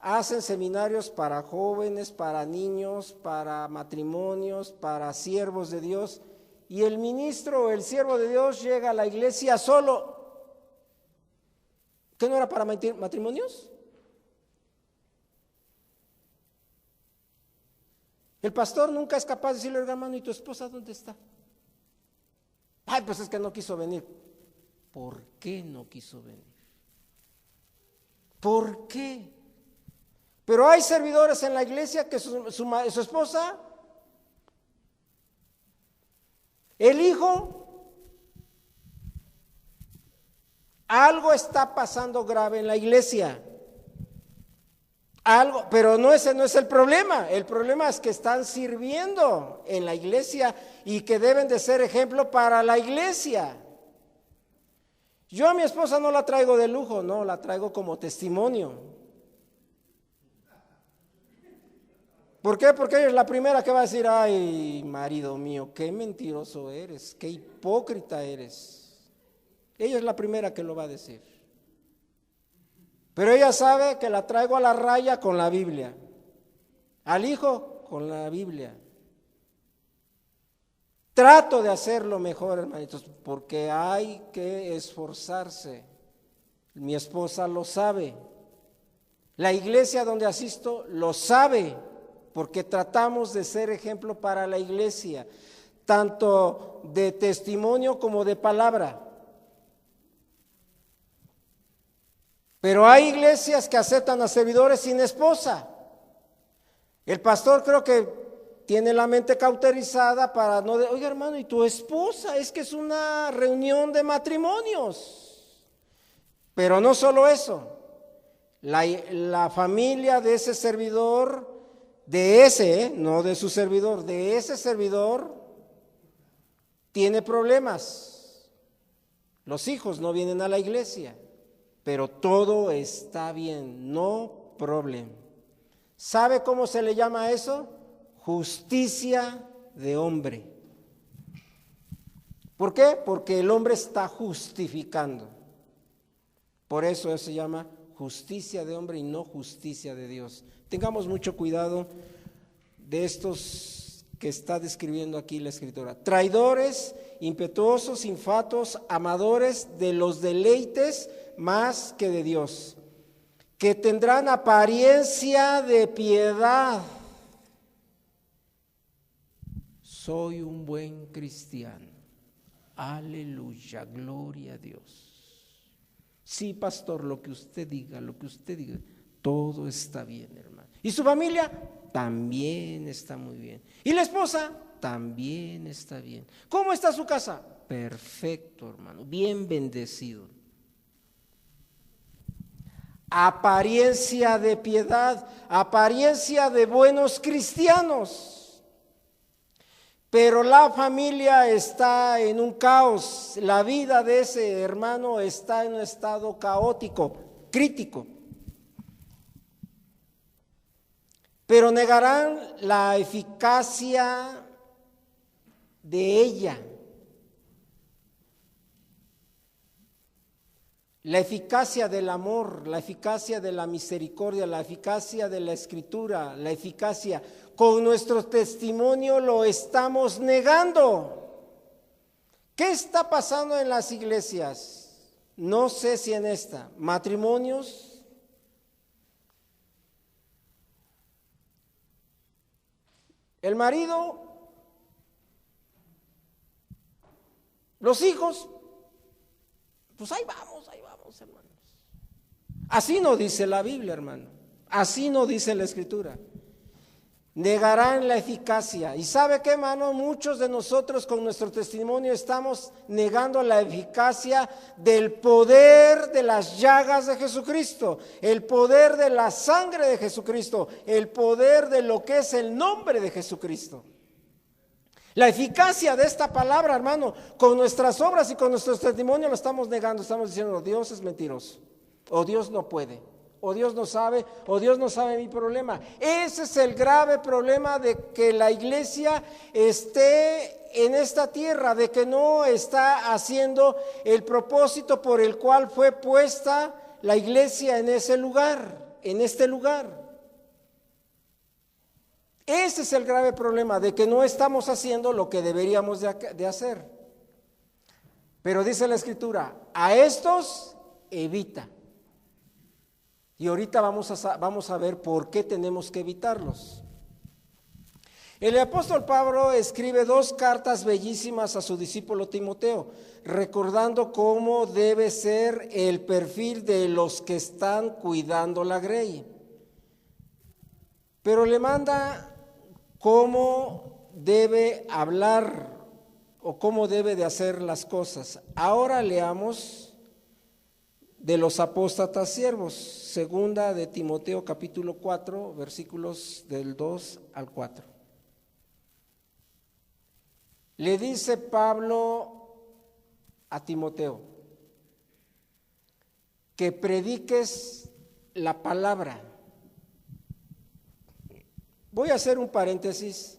Speaker 1: Hacen seminarios para jóvenes, para niños, para matrimonios, para siervos de Dios. Y el ministro o el siervo de Dios llega a la iglesia solo. ¿Qué no era para matrimonios? El pastor nunca es capaz de decirle, hermano, ¿y tu esposa dónde está? Ay, pues es que no quiso venir. ¿Por qué no quiso venir? ¿Por qué? Pero hay servidores en la iglesia que su esposa, el hijo, algo está pasando grave en la iglesia. Algo, pero ese no es el problema. El problema es que están sirviendo en la iglesia y que deben de ser ejemplo para la iglesia. Yo a mi esposa no la traigo de lujo, no, la traigo como testimonio. ¿Por qué? Porque ella es la primera que va a decir, ay, marido mío, qué mentiroso eres, qué hipócrita eres. Ella es la primera que lo va a decir. Pero ella sabe que la traigo a la raya con la Biblia. Al hijo con la Biblia. Trato de hacerlo mejor, hermanitos, porque hay que esforzarse. Mi esposa lo sabe. La iglesia donde asisto lo sabe, porque tratamos de ser ejemplo para la iglesia, tanto de testimonio como de palabra. Pero hay iglesias que aceptan a servidores sin esposa. El pastor creo que tiene la mente cauterizada para no oiga, hermano, ¿y tu esposa? Es que es una reunión de matrimonios. Pero no solo eso, la familia de ese servidor, no de su servidor, de ese servidor tiene problemas. Los hijos no vienen a la iglesia, pero todo está bien, no problem. ¿Sabe cómo se le llama a eso? Justicia de hombre. ¿Por qué? Porque el hombre está justificando. Por eso se llama justicia de hombre y no justicia de Dios. Tengamos mucho cuidado de estos que está describiendo aquí la Escritura. Traidores, impetuosos, infatuos, amadores de los deleites más que de Dios, que tendrán apariencia de piedad. Soy un buen cristiano. Aleluya, gloria a Dios. Sí, pastor, lo que usted diga, todo está bien, hermano. ¿Y su familia? También está muy bien. ¿Y la esposa? También está bien. ¿Cómo está su casa? Perfecto, hermano, bien bendecido. Apariencia de piedad, apariencia de buenos cristianos. Pero la familia está en un caos, la vida de ese hermano está en un estado caótico, crítico. Pero negarán la eficacia de ella, la eficacia del amor, la eficacia de la misericordia, la eficacia de la escritura, la eficacia. Con nuestro testimonio lo estamos negando. ¿Qué está pasando en las iglesias? No sé si en esta, matrimonios, el marido, los hijos, pues ahí vamos, hermanos. Así no dice la Biblia, hermano. Así no dice la Escritura. Negarán la eficacia. ¿Y sabe qué, hermano? Muchos de nosotros con nuestro testimonio estamos negando la eficacia del poder de las llagas de Jesucristo, el poder de la sangre de Jesucristo, el poder de lo que es el nombre de Jesucristo. La eficacia de esta palabra, hermano, con nuestras obras y con nuestro testimonio lo estamos negando. Estamos diciendo, Dios es mentiroso, o Dios no puede, o Dios no sabe, o Dios no sabe mi problema. Ese es el grave problema de que la iglesia esté en esta tierra, de que no está haciendo el propósito por el cual fue puesta la iglesia en ese lugar, en este lugar. Ese es el grave problema, de que no estamos haciendo lo que deberíamos de hacer. Pero dice la Escritura, a estos evita. Y ahorita vamos a ver por qué tenemos que evitarlos. El apóstol Pablo escribe 2 cartas bellísimas a su discípulo Timoteo, recordando cómo debe ser el perfil de los que están cuidando la grey. Pero le manda cómo debe hablar o cómo debe de hacer las cosas. Ahora leamos de los apóstatas siervos, segunda de Timoteo capítulo 4, versículos del 2 al 4. Le dice Pablo a Timoteo que prediques la palabra. Voy a hacer un paréntesis.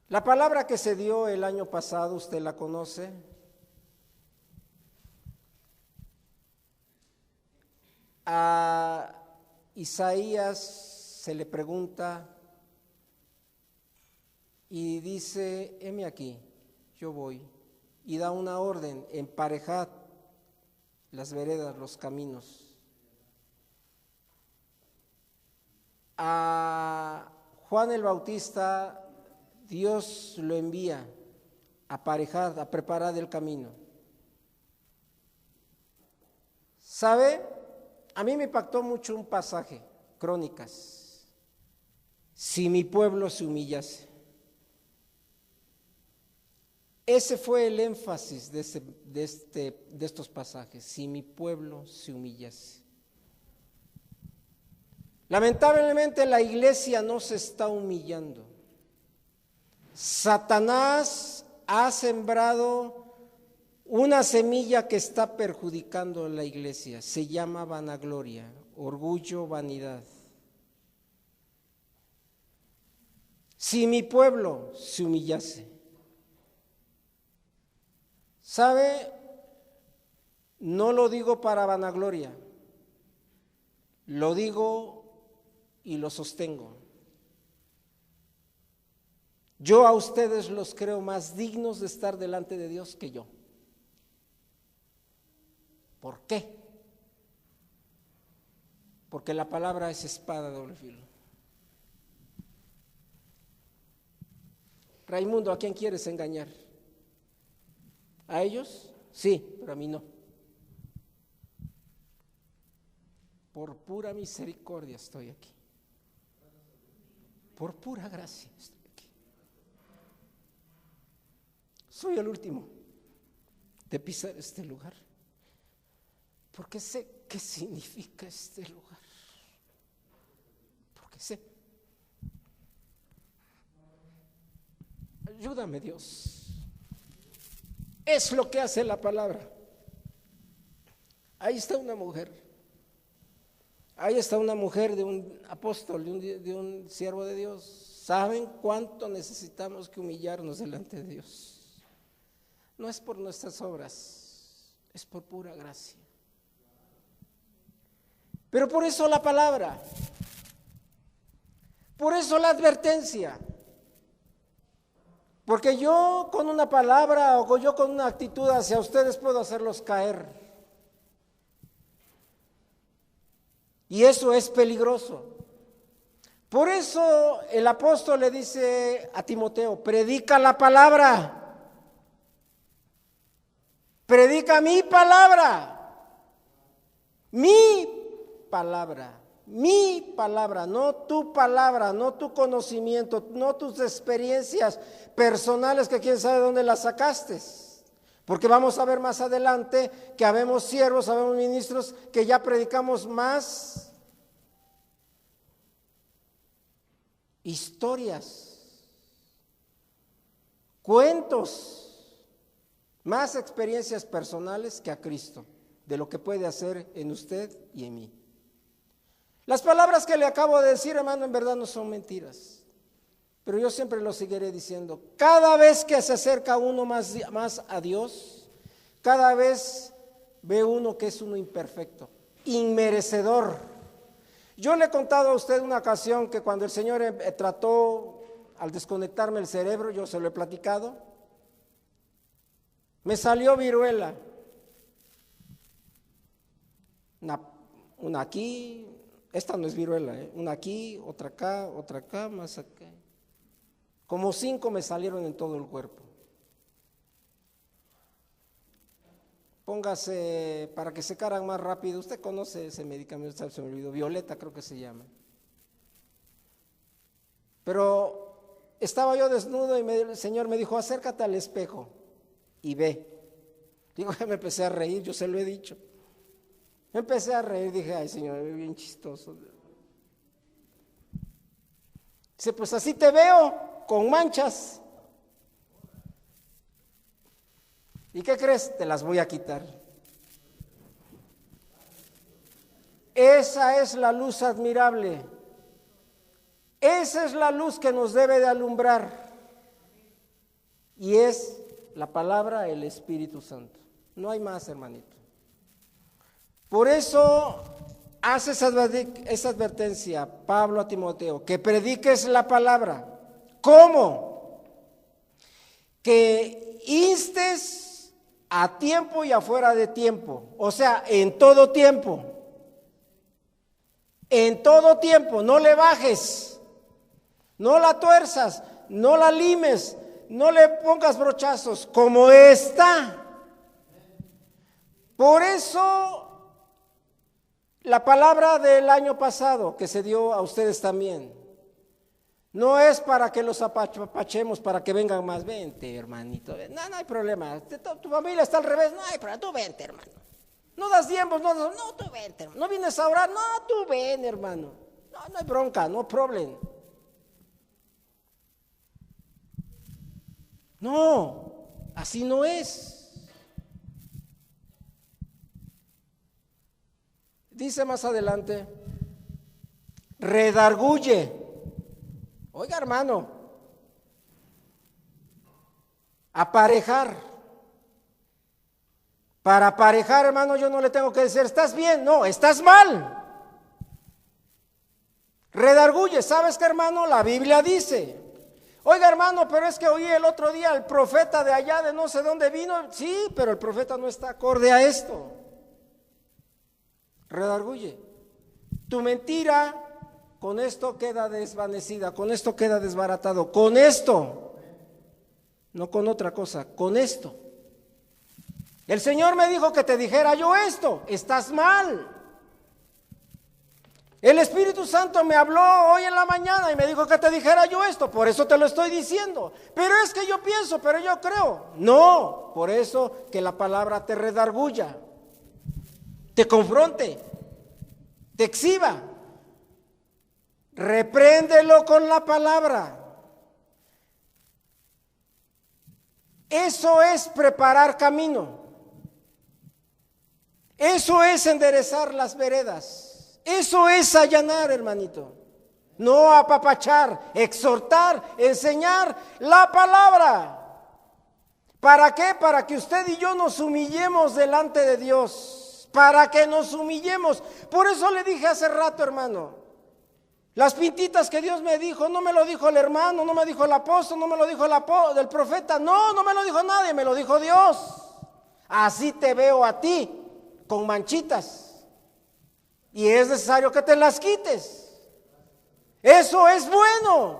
Speaker 1: La palabra que se dio el año pasado, usted la conoce. A Isaías se le pregunta y dice, heme aquí, yo voy. Y da una orden, emparejad las veredas, los caminos. A Juan el Bautista, Dios lo envía a aparejar, a preparar el camino. ¿Sabe? A mí me impactó mucho un pasaje, Crónicas. Si mi pueblo se humillase. Ese fue el énfasis de estos pasajes, si mi pueblo se humillase. Lamentablemente la iglesia no se está humillando. Satanás ha sembrado una semilla que está perjudicando a la iglesia. Se llama vanagloria, orgullo, vanidad. Si mi pueblo se humillase. ¿Sabe? No lo digo para vanagloria. Lo digo y lo sostengo. Yo a ustedes los creo más dignos de estar delante de Dios que yo. ¿Por qué? Porque la palabra es espada de doble filo. Raimundo, ¿a quién quieres engañar? ¿A ellos? Sí, pero a mí no. por pura misericordia estoy aquí. Por pura gracia estoy aquí. Soy el último de pisar este lugar, porque sé qué significa este lugar. Porque sé. Ayúdame, Dios. Es lo que hace la palabra. Ahí está una mujer. Ahí está una mujer de un apóstol, de un siervo de Dios. ¿Saben cuánto necesitamos que humillarnos delante de Dios? No es por nuestras obras, es por pura gracia. Pero por eso la palabra, por eso la advertencia. Porque yo con una palabra o yo con una actitud hacia ustedes puedo hacerlos caer. Y eso es peligroso. Por eso el apóstol le dice a Timoteo: predica la palabra. Predica mi palabra. Mi palabra. Mi palabra, no tu palabra, no tu conocimiento, no tus experiencias personales que quién sabe dónde las sacaste. Porque vamos a ver más adelante que habemos siervos, habemos ministros que ya predicamos más historias, cuentos, más experiencias personales que a Cristo, de lo que puede hacer en usted y en mí. Las palabras que le acabo de decir, hermano, en verdad no son mentiras, pero yo siempre lo seguiré diciendo. Cada vez que se acerca uno más a Dios, cada vez ve uno que es uno imperfecto, inmerecedor. Yo le he contado a usted una ocasión que cuando el Señor trató al desconectarme el cerebro, yo se lo he platicado, me salió viruela, una aquí. Esta no es viruela, una aquí, otra acá, más acá. Como 5 me salieron en todo el cuerpo. Póngase, para que secaran más rápido, usted conoce ese medicamento, se me olvidó, Violeta creo que se llama. Pero estaba yo desnudo y el Señor me dijo: acércate al espejo y ve. Digo, me empecé a reír, yo se lo he dicho. Me empecé a reír, dije: ay, Señor, es bien chistoso. Dice: pues así te veo, con manchas. ¿Y qué crees? Te las voy a quitar. Esa es la luz admirable. Esa es la luz que nos debe de alumbrar. Y es la palabra, el Espíritu Santo. No hay más, hermanito. Por eso hace esa advertencia Pablo a Timoteo: que prediques la palabra. ¿Cómo? Que instes a tiempo y afuera de tiempo, o sea, en todo tiempo. En todo tiempo, no le bajes, no la tuerzas, no la limes, no le pongas brochazos, como está. Por eso la palabra del año pasado que se dio a ustedes también, no es para que los apachemos, para que vengan más. Vente, hermanito, no hay problema. Tu familia está al revés, no hay problema, tú vente, hermano. No das diezmos, no, tú vente, hermano. No vienes a orar, no, tú ven, hermano. No hay bronca, no problem. No, así no es. Dice más adelante: redarguye. Oiga, hermano, aparejar. Para aparejar, hermano, yo no le tengo que decir: estás bien, no, estás mal. Redarguye. ¿Sabes qué, hermano? La Biblia dice: oiga, hermano, pero es que oí el otro día al profeta de allá, de no sé dónde vino. Sí, pero el profeta no está acorde a esto. Redarguye. Tu mentira con esto queda desvanecida, con esto queda desbaratado, con esto, no con otra cosa, con esto. El Señor me dijo que te dijera yo esto: estás mal. El Espíritu Santo me habló hoy en la mañana y me dijo que te dijera yo esto, por eso te lo estoy diciendo. Pero es que yo pienso, pero yo creo. No, por eso que la palabra te redarguya, te confronte, te exhiba. Repréndelo con la palabra. Eso es preparar camino. Eso es enderezar las veredas. Eso es allanar, hermanito. No apapachar, exhortar, enseñar la palabra. ¿Para qué? Para que usted y yo nos humillemos delante de Dios. Para que nos humillemos. Por eso le dije hace rato, hermano. Las pintitas que Dios me dijo, no me lo dijo el hermano, no me dijo el apóstol, no me lo dijo el profeta. No me lo dijo nadie, me lo dijo Dios. Así te veo a ti, con manchitas. Y es necesario que te las quites. Eso es bueno.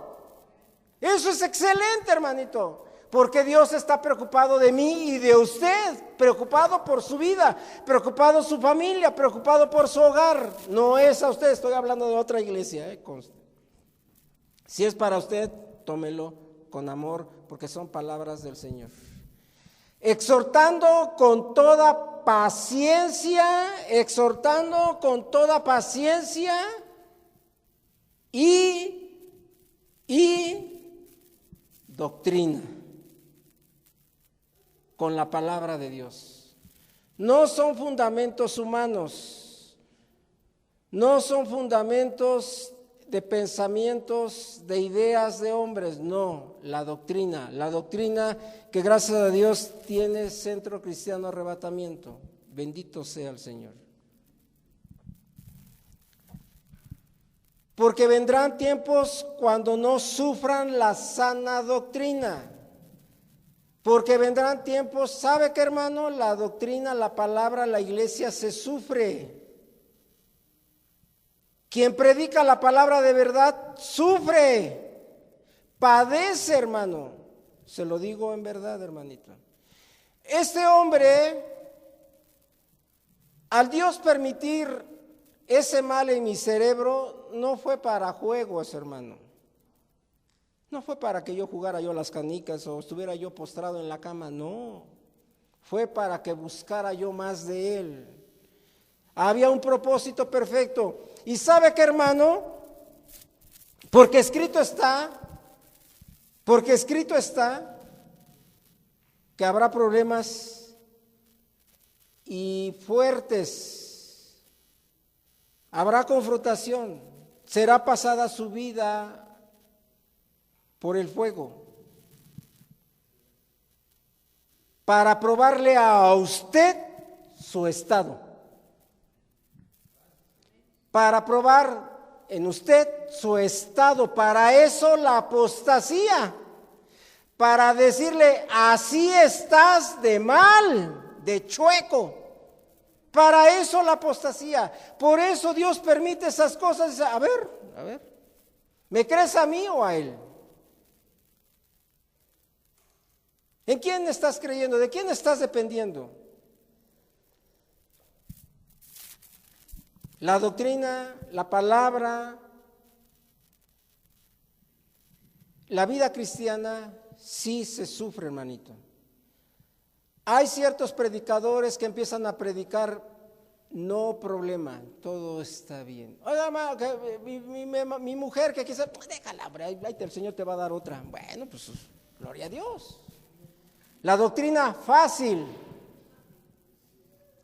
Speaker 1: Eso es excelente, hermanito. Porque Dios está preocupado de mí y de usted. Preocupado por su vida, preocupado su familia, preocupado por su hogar. No es a usted, estoy hablando de otra iglesia, conste. Si es para usted, tómelo con amor, porque son palabras del Señor. Exhortando con toda paciencia, y doctrina, con la palabra de Dios. No son fundamentos humanos, no son fundamentos de pensamientos, de ideas de hombres, no, la doctrina que gracias a Dios tiene Centro Cristiano Arrebatamiento. Bendito sea el Señor. Porque vendrán tiempos cuando no sufran la sana doctrina. Porque vendrán tiempos, ¿sabe qué, hermano? La doctrina, la palabra, la iglesia se sufre. Quien predica la palabra de verdad sufre, padece, hermano. Se lo digo en verdad, hermanito. Este hombre, al Dios permitir ese mal en mi cerebro, no fue para juegos, hermano. No fue para que yo jugara yo las canicas o estuviera yo postrado en la cama, no. Fue para que buscara yo más de Él. Había un propósito perfecto. ¿Y sabe qué, hermano? Porque escrito está que habrá problemas y fuertes. Habrá confrontación. Será pasada su vida por el fuego. Para probarle a usted su estado. Para probar en usted su estado. Para eso la apostasía. Para decirle, así estás de mal, de chueco. Para eso la apostasía. Por eso Dios permite esas cosas. A ver, ¿me crees a mí o a Él? ¿En quién estás creyendo? ¿De quién estás dependiendo? La doctrina, la palabra, la vida cristiana sí se sufre, hermanito. Hay ciertos predicadores que empiezan a predicar, no problema, todo está bien. Oiga, mi mujer que quizás, déjala, ahí el Señor te va a dar otra. Bueno, pues gloria a Dios. La doctrina fácil,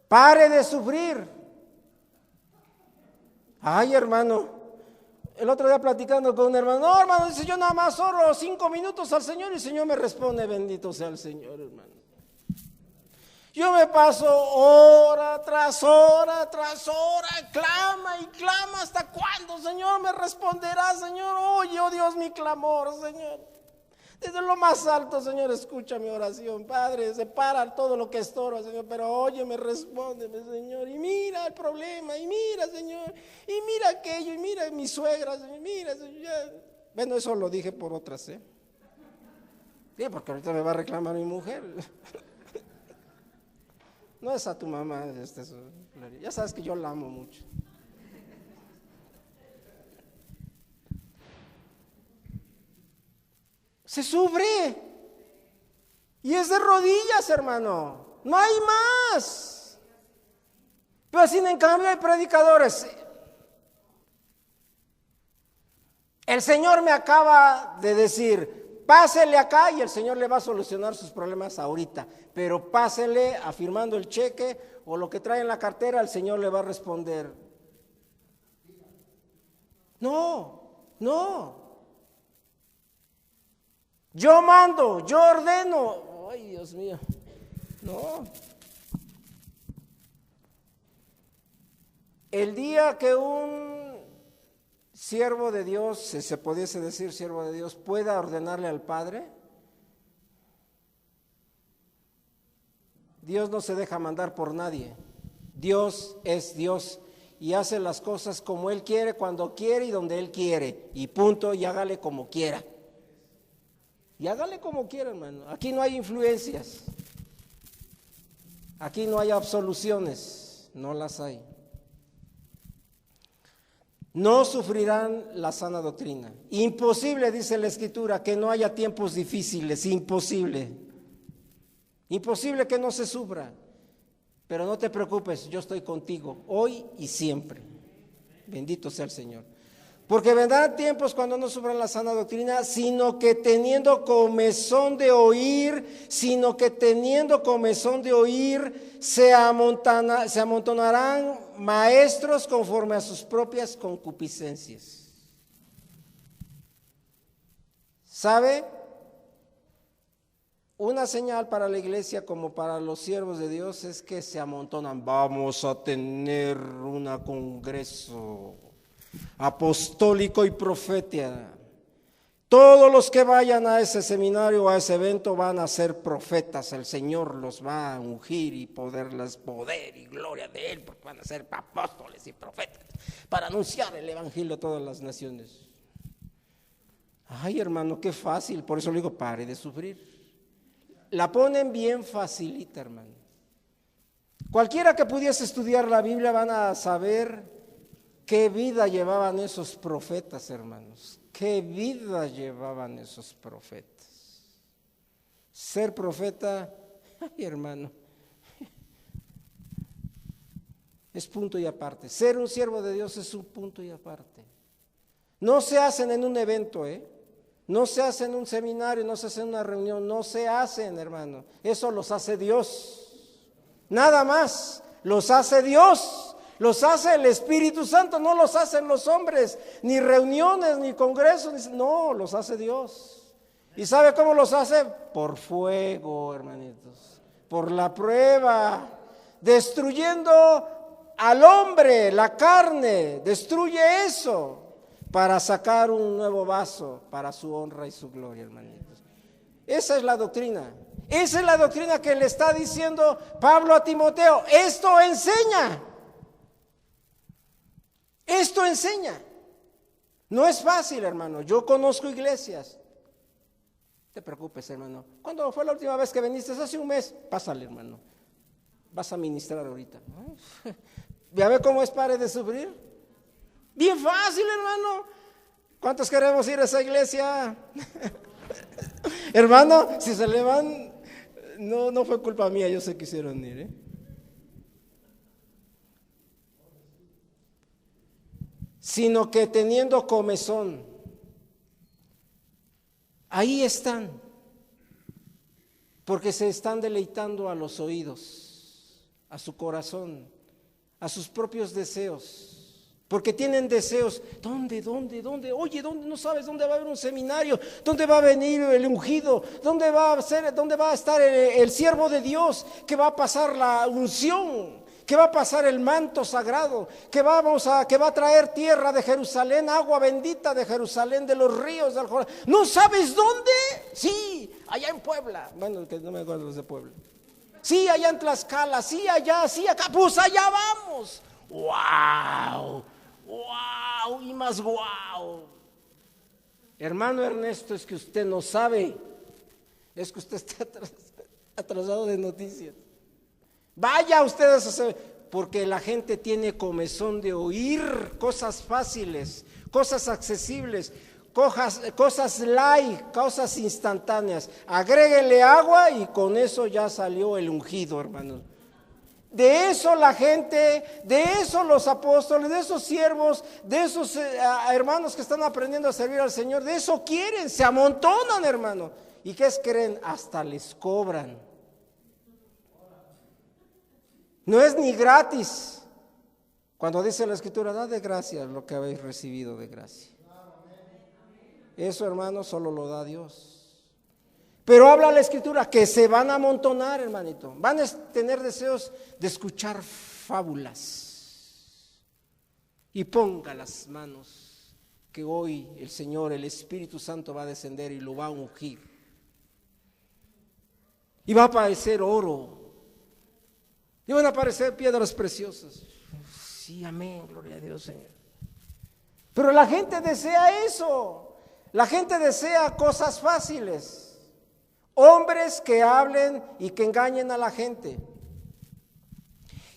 Speaker 1: pare de sufrir. Ay, hermano, el otro día platicando con un hermano, no, hermano, dice, yo nada más oro 5 minutos al Señor y el Señor me responde, bendito sea el Señor, hermano. Yo me paso hora tras hora, clama y clama, ¿hasta cuándo, Señor, me responderá, Señor? Oye, oh Dios, mi clamor, Señor. Desde lo más alto, Señor, escucha mi oración, Padre, separa todo lo que estorba, Señor, pero óyeme, respóndeme, Señor, y mira el problema, y mira, Señor, y mira aquello, y mira mi suegra, Señor, mira, Señor. Bueno, eso lo dije por otras, Sí, porque ahorita me va a reclamar mi mujer. No es a tu mamá, ya sabes que yo la amo mucho. Se sufre. Y es de rodillas, hermano. No hay más. Pero sin en cambio hay predicadores. El Señor me acaba de decir, pásele acá y el Señor le va a solucionar sus problemas ahorita. Pero pásele afirmando el cheque o lo que trae en la cartera, el Señor le va a responder. No. Yo mando, yo ordeno. Ay, Dios mío. No. El día que un siervo de Dios, si se pudiese decir siervo de Dios, pueda ordenarle al Padre, Dios no se deja mandar por nadie. Dios es Dios y hace las cosas como Él quiere, cuando quiere y donde Él quiere. Y punto, y hágale como quiera. Y hágale como quiera, hermano. Aquí no hay influencias. Aquí no hay absoluciones. No las hay. No sufrirán la sana doctrina. Imposible, dice la Escritura, que no haya tiempos difíciles. Imposible. Imposible que no se sufra. Pero no te preocupes, yo estoy contigo hoy y siempre. Bendito sea el Señor. Porque vendrán tiempos cuando no sufran la sana doctrina, sino que teniendo comezón de oír, se amontonarán maestros conforme a sus propias concupiscencias. ¿Sabe? Una señal para la iglesia como para los siervos de Dios es que se amontonan. Vamos a tener un congreso apostólico y profética. Todos los que vayan a ese seminario, a ese evento, van a ser profetas. El Señor los va a ungir y poder y gloria de Él, porque van a ser apóstoles y profetas para anunciar el evangelio a todas las naciones. Ay, hermano, qué fácil. Por eso le digo, pare de sufrir. La ponen bien facilita, hermano. Cualquiera que pudiese estudiar la Biblia van a saber qué vida llevaban esos profetas, hermanos. Qué vida llevaban esos profetas. Ser profeta, ay, hermano, es punto y aparte. Ser un siervo de Dios es un punto y aparte. No se hacen en un evento, no se hacen en un seminario, no se hacen en una reunión, no se hacen, hermano. Eso los hace Dios. Nada más, los hace Dios. Los hace el Espíritu Santo, no los hacen los hombres, ni reuniones, ni congresos, no, los hace Dios. ¿Y sabe cómo los hace? Por fuego, hermanitos, por la prueba, destruyendo al hombre, la carne, destruye eso para sacar un nuevo vaso para su honra y su gloria, hermanitos. Esa es la doctrina. Esa es la doctrina que le está diciendo Pablo a Timoteo. Esto enseña. Esto enseña. No es fácil, hermano. Yo conozco iglesias. No te preocupes, hermano. ¿Cuándo fue la última vez que viniste? Hace un mes. Pásale, hermano. Vas a ministrar ahorita. ¿Ya ve cómo es pare de sufrir? Bien fácil, hermano. ¿Cuántos queremos ir a esa iglesia? Hermano, si se le van, no fue culpa mía, ellos se quisieron ir, Sino que teniendo comezón, ahí están, porque se están deleitando a los oídos, a su corazón, a sus propios deseos. Porque tienen deseos. ¿Dónde? Oye, ¿dónde? No sabes dónde va a haber un seminario, dónde va a venir el ungido, dónde va a estar el siervo de Dios, que va a pasar la unción, que va a pasar el manto sagrado, que va a traer tierra de Jerusalén, agua bendita de Jerusalén, de los ríos del Jordán. ¿No sabes dónde? Sí, allá en Puebla. Bueno, que no me acuerdo de Puebla. Sí, allá en Tlaxcala, sí, allá, sí, acá. Pues allá vamos. ¡Wow! ¡Wow! Y más wow. Hermano Ernesto, es que usted no sabe. Es que usted está atrasado de noticias. Vaya ustedes a saber, porque la gente tiene comezón de oír cosas fáciles, cosas accesibles, cosas light, cosas instantáneas. Agréguele agua y con eso ya salió el ungido, hermanos. De eso la gente, de eso los apóstoles, de esos siervos, de esos hermanos que están aprendiendo a servir al Señor, de eso quieren, se amontonan, hermano. ¿Y qué creen? Hasta les cobran. No es ni gratis. Cuando dice la Escritura, da de gracia lo que habéis recibido de gracia. Eso, hermano, solo lo da Dios. Pero habla la Escritura que se van a amontonar, hermanito. Van a tener deseos de escuchar fábulas. Y ponga las manos, que hoy el Señor, el Espíritu Santo va a descender y lo va a ungir. Y va a aparecer oro. Y van a aparecer piedras preciosas. Sí, amén, gloria a Dios, Señor. Pero la gente desea eso. La gente desea cosas fáciles. Hombres que hablen y que engañen a la gente.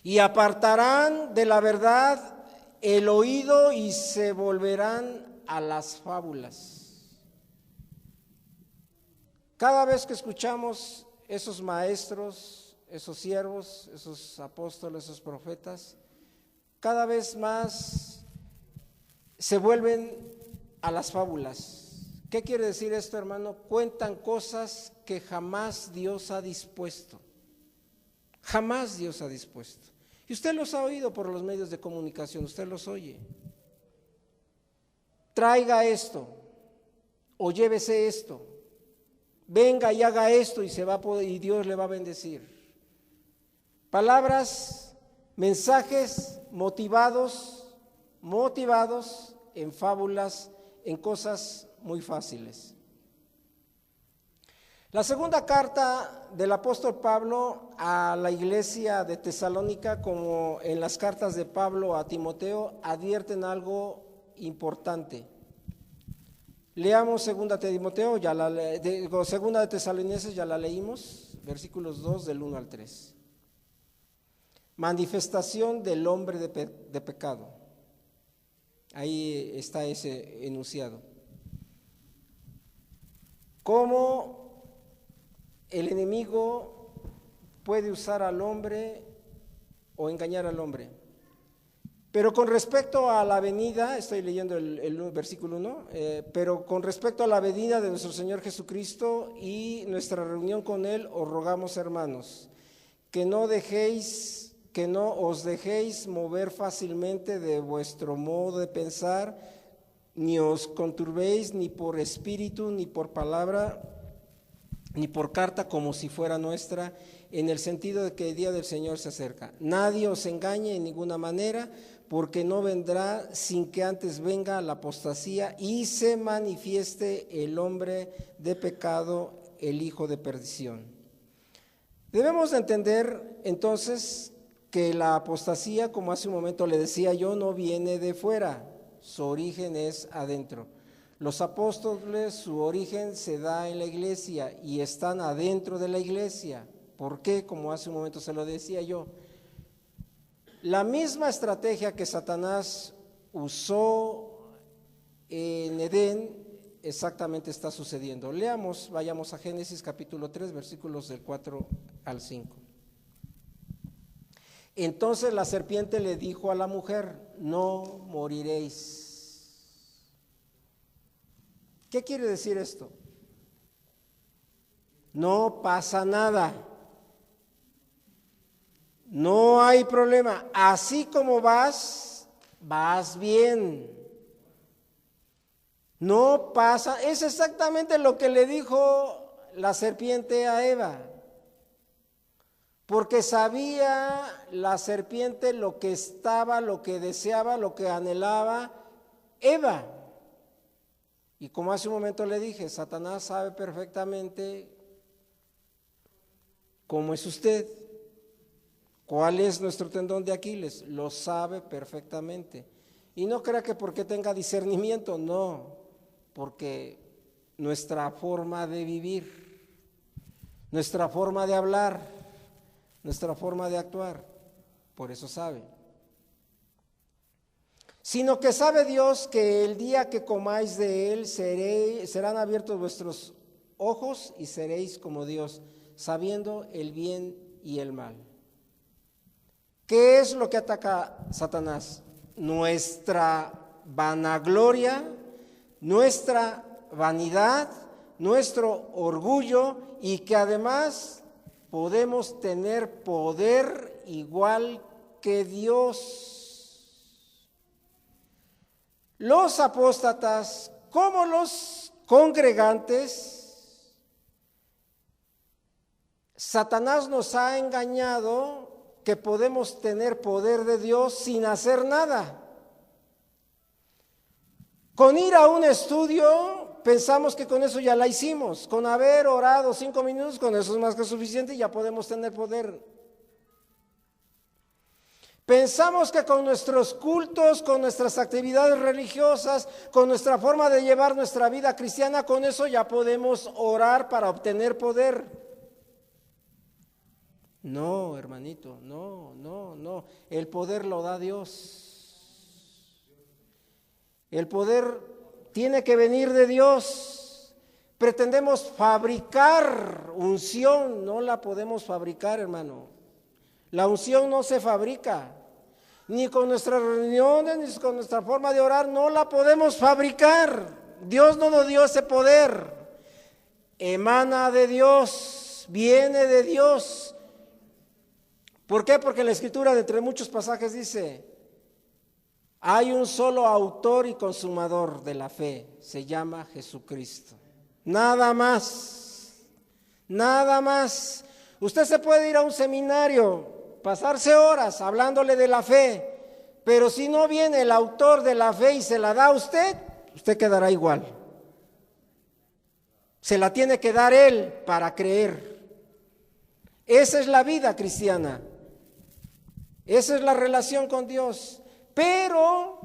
Speaker 1: Y apartarán de la verdad el oído y se volverán a las fábulas. Cada vez que escuchamos esos maestros, esos siervos, esos apóstoles, esos profetas, cada vez más se vuelven a las fábulas. ¿Qué quiere decir esto, hermano? Cuentan cosas que jamás Dios ha dispuesto. Jamás Dios ha dispuesto. Y usted los ha oído por los medios de comunicación, usted los oye. Traiga esto, o llévese esto. Venga y haga esto y se va a poder, y Dios le va a bendecir. Palabras, mensajes motivados en fábulas, en cosas muy fáciles. La segunda carta del apóstol Pablo a la iglesia de Tesalónica, como en las cartas de Pablo a Timoteo, advierten algo importante. Leamos segunda de Timoteo, segunda de Tesalonicenses, ya la leímos, versículos 2 del 1 al 3. Manifestación del hombre de pecado. Ahí está ese enunciado. ¿Cómo el enemigo puede usar al hombre o engañar al hombre? Pero con respecto a la venida, estoy leyendo el versículo 1, pero con respecto a la venida de nuestro Señor Jesucristo y nuestra reunión con Él, os rogamos, hermanos, que no os dejéis mover fácilmente de vuestro modo de pensar, ni os conturbéis ni por espíritu, ni por palabra, ni por carta como si fuera nuestra, en el sentido de que el día del Señor se acerca. Nadie os engañe en ninguna manera, porque no vendrá sin que antes venga la apostasía y se manifieste el hombre de pecado, el hijo de perdición. Debemos de entender entonces que la apostasía, como hace un momento le decía yo, no viene de fuera, su origen es adentro. Los apóstoles, su origen se da en la iglesia y están adentro de la iglesia. ¿Por qué? Como hace un momento se lo decía yo. La misma estrategia que Satanás usó en Edén exactamente está sucediendo. Leamos, vayamos a Génesis capítulo 3, versículos del 4 al 5. Entonces la serpiente le dijo a la mujer, no moriréis. ¿Qué quiere decir esto? No pasa nada. No hay problema. Así como vas bien. No pasa. Es exactamente lo que le dijo la serpiente a Eva. Porque sabía la serpiente lo que estaba, lo que deseaba, lo que anhelaba Eva. Y como hace un momento le dije, Satanás sabe perfectamente cómo es usted. ¿Cuál es nuestro tendón de Aquiles? Lo sabe perfectamente. Y no crea que porque tenga discernimiento, no, porque nuestra forma de vivir, nuestra forma de hablar, nuestra forma de actuar, por eso sabe. sino que sabe Dios que el día que comáis de él serán abiertos vuestros ojos y seréis como Dios, sabiendo el bien y el mal. ¿Qué es lo que ataca Satanás? Nuestra vanagloria, nuestra vanidad, nuestro orgullo, y que además podemos tener poder igual que Dios. Los apóstatas, como los congregantes, Satanás nos ha engañado que podemos tener poder de Dios sin hacer nada. Con ir a un estudio, pensamos que con eso ya la hicimos. Con haber orado 5 minutos, con eso es más que suficiente y ya podemos tener poder. Pensamos que con nuestros cultos, con nuestras actividades religiosas, con nuestra forma de llevar nuestra vida cristiana, con eso ya podemos orar para obtener poder. No, hermanito, no. El poder lo da Dios. El poder tiene que venir de Dios. Pretendemos fabricar unción, no la podemos fabricar, hermano. La unción no se fabrica, ni con nuestras reuniones, ni con nuestra forma de orar, no la podemos fabricar. Dios no nos dio ese poder. Emana de Dios, viene de Dios. ¿Por qué? Porque en la Escritura, de entre muchos pasajes, dice: hay un solo autor y consumador de la fe, se llama Jesucristo. Nada más, nada más. Usted se puede ir a un seminario, pasarse horas hablándole de la fe, pero si no viene el autor de la fe y se la da a usted, usted quedará igual. Se la tiene que dar él para creer. Esa es la vida cristiana. Esa es la relación con Dios. Pero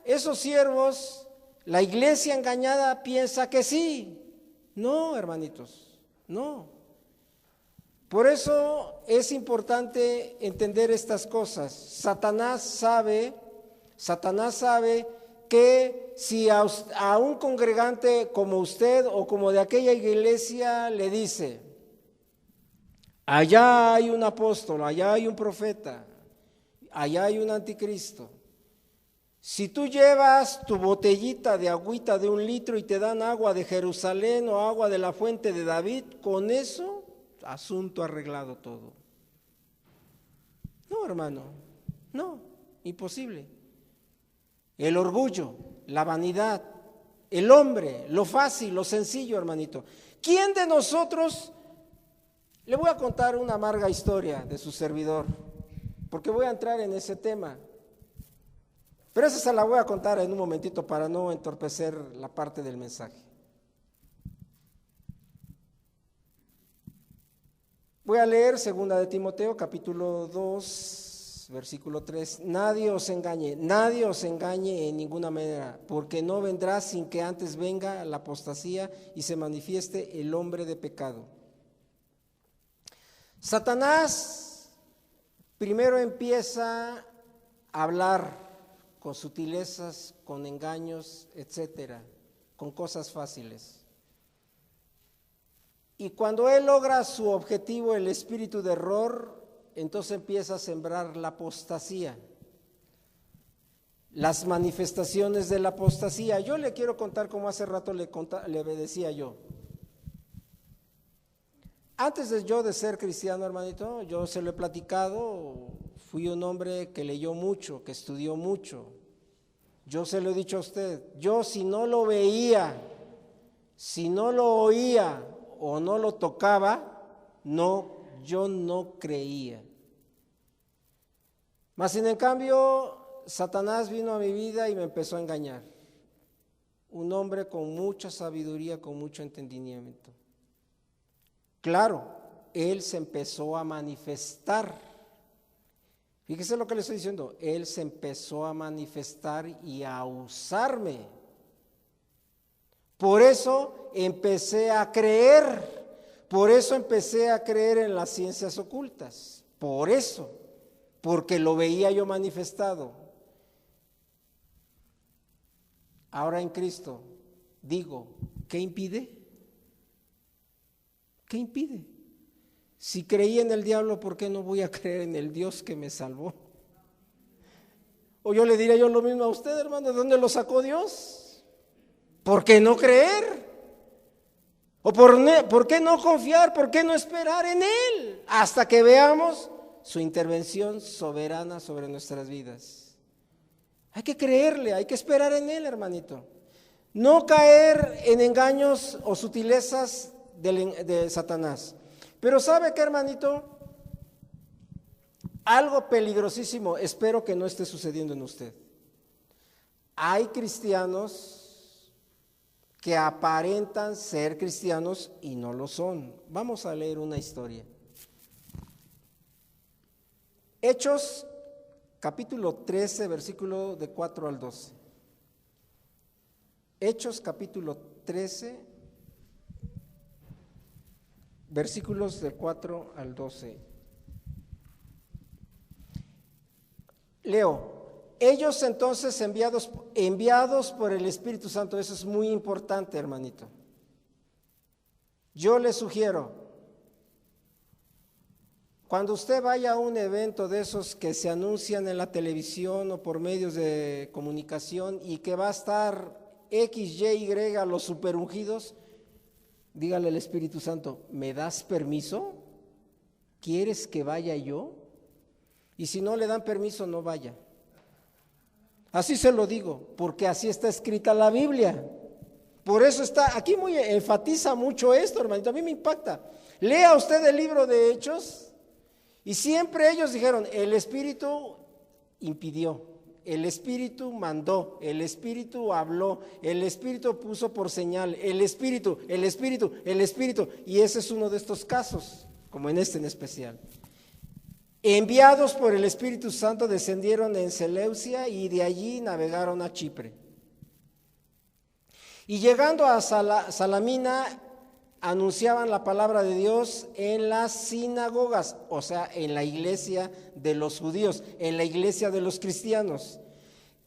Speaker 1: esos siervos, la iglesia engañada piensa que sí. No, hermanitos, no. Por eso es importante entender estas cosas. Satanás sabe que si a un congregante como usted o como de aquella iglesia le dice: allá hay un apóstol, allá hay un profeta, allá hay un anticristo. Si tú llevas tu botellita de agüita de 1 litro y te dan agua de Jerusalén o agua de la fuente de David, con eso, asunto arreglado todo. No, hermano, no, imposible. El orgullo, la vanidad, el hombre, lo fácil, lo sencillo, hermanito. ¿Quién de nosotros? Le voy a contar una amarga historia de su servidor, porque voy a entrar en ese tema. Pero esa se la voy a contar en un momentito para no entorpecer la parte del mensaje. Voy a leer 2 de Timoteo, capítulo 2, versículo 3. Nadie os engañe en ninguna manera, porque no vendrá sin que antes venga la apostasía y se manifieste el hombre de pecado. Satanás primero empieza a hablar con sutilezas, con engaños, etcétera, con cosas fáciles. Y cuando él logra su objetivo, el espíritu de error, entonces empieza a sembrar la apostasía, las manifestaciones de la apostasía. Yo le quiero contar como hace rato le decía yo. Antes de yo de ser cristiano, hermanito, yo se lo he platicado, fui un hombre que leyó mucho, que estudió mucho. Yo se lo he dicho a usted, yo si no lo veía, si no lo oía o no lo tocaba, yo no creía. Mas sin en cambio, Satanás vino a mi vida y me empezó a engañar. Un hombre con mucha sabiduría, con mucho entendimiento. Claro, él se empezó a manifestar. Fíjese lo que le estoy diciendo. Él se empezó a manifestar y a usarme. Por eso empecé a creer. Por eso empecé a creer en las ciencias ocultas. Por eso. Porque lo veía yo manifestado. ahora en Cristo, digo, ¿qué impide? ¿Qué impide? Si creí en el diablo, ¿por qué no voy a creer en el Dios que me salvó? O yo le diría yo lo mismo a usted, hermano, ¿de dónde lo sacó Dios? ¿Por qué no creer? ¿O por qué no confiar? ¿Por qué no esperar en Él? Hasta que veamos su intervención soberana sobre nuestras vidas. Hay que creerle, hay que esperar en Él, hermanito. No caer en engaños o sutilezas de Satanás. Pero ¿sabe qué, hermanito? Algo peligrosísimo, espero que no esté sucediendo en usted. Hay cristianos que aparentan ser cristianos y no lo son. Vamos a leer una historia. Hechos, capítulo 13, versículo de 4 al 12. Hechos, capítulo 13, versículos de 4 al 12. Leo. Ellos entonces enviados por el Espíritu Santo, eso es muy importante, hermanito. Yo le sugiero, cuando usted vaya a un evento de esos que se anuncian en la televisión o por medios de comunicación y que va a estar X, Y, Y, los superungidos, dígale al Espíritu Santo, ¿me das permiso? ¿Quieres que vaya yo? Y si no le dan permiso, no vaya. Así se lo digo, porque así está escrita la Biblia. Por eso está, aquí muy enfatiza mucho esto, hermanito, a mí me impacta. Lea usted el libro de Hechos y siempre ellos dijeron, el Espíritu impidió, el Espíritu mandó, el Espíritu habló, el Espíritu puso por señal, el Espíritu, y ese es uno de estos casos, como en este en especial. Enviados por el Espíritu Santo descendieron en Seleucia y de allí navegaron a Chipre. Y llegando a Salamina, anunciaban la palabra de Dios en las sinagogas, o sea, en la iglesia de los judíos, en la iglesia de los cristianos.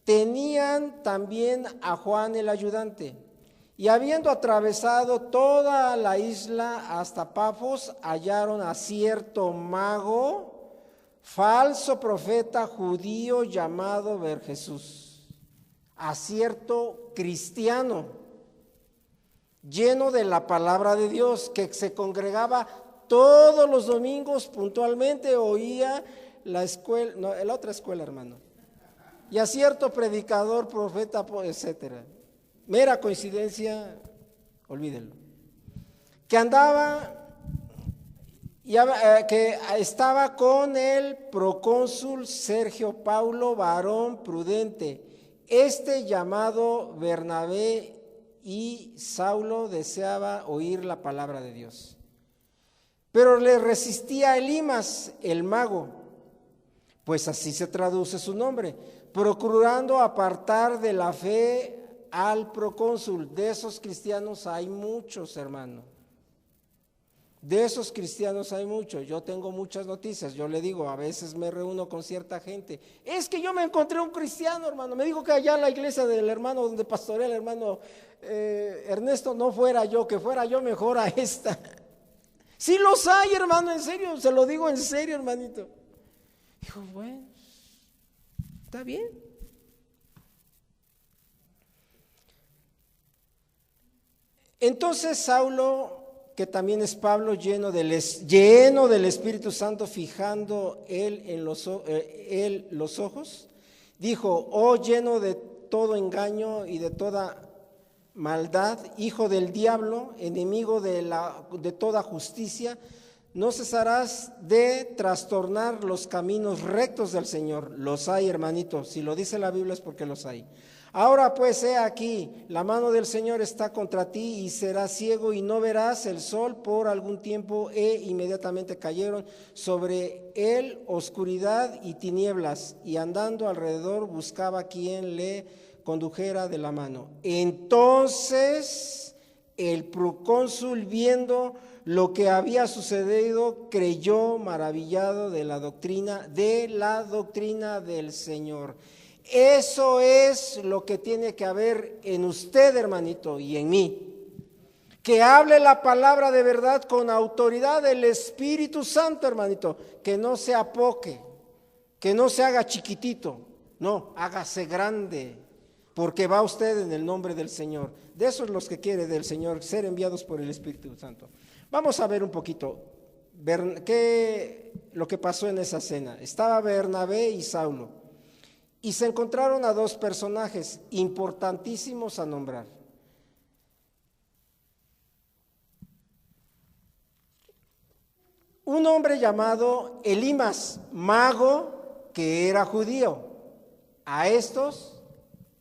Speaker 1: Tenían también a Juan el ayudante. Y habiendo atravesado toda la isla hasta Pafos, hallaron a cierto mago, falso profeta judío llamado Jesús, a cierto cristiano, lleno de la palabra de Dios, que se congregaba todos los domingos puntualmente, oía la escuela, no, la otra escuela, hermano, y a cierto predicador, profeta, etcétera. Mera coincidencia, olvídenlo. Que andaba... que estaba con el procónsul Sergio Paulo, varón prudente, llamado Bernabé, y Saulo deseaba oír la palabra de Dios. Pero le resistía Elimas, el mago, pues así se traduce su nombre, procurando apartar de la fe al procónsul. De esos cristianos hay muchos, hermano. De esos cristianos hay muchos. Yo tengo muchas noticias. Yo le digo, a veces me reúno con cierta gente. Es que yo me encontré un cristiano, hermano. Me dijo que allá en la iglesia del hermano donde pastorea el hermano Ernesto no fuera yo, que fuera yo mejor a esta. Sí los hay, hermano, en serio. Se lo digo en serio, hermanito. Dijo, bueno, está bien. Entonces Saulo, que también es Pablo, lleno del Espíritu Santo, fijando él los ojos, dijo, oh lleno de todo engaño y de toda maldad, hijo del diablo, enemigo de toda justicia, no cesarás de trastornar los caminos rectos del Señor. Los hay, hermanito, si lo dice la Biblia es porque los hay. Ahora pues, he aquí, la mano del Señor está contra ti y serás ciego y no verás el sol por algún tiempo. Inmediatamente cayeron sobre él oscuridad y tinieblas, y andando alrededor buscaba quien le condujera de la mano. Entonces el procónsul, viendo lo que había sucedido, creyó maravillado de la doctrina del Señor. Eso es lo que tiene que haber en usted, hermanito, y en mí. Que hable la palabra de verdad con autoridad del Espíritu Santo, hermanito. Que no se apoque, que no se haga chiquitito. No, hágase grande, porque va usted en el nombre del Señor. De esos los que quiere del Señor, ser enviados por el Espíritu Santo. Vamos a ver un poquito lo que pasó en esa cena. Estaba Bernabé y Saulo, y se encontraron a dos personajes importantísimos a nombrar. Un hombre llamado Elimas, mago, que era judío. A estos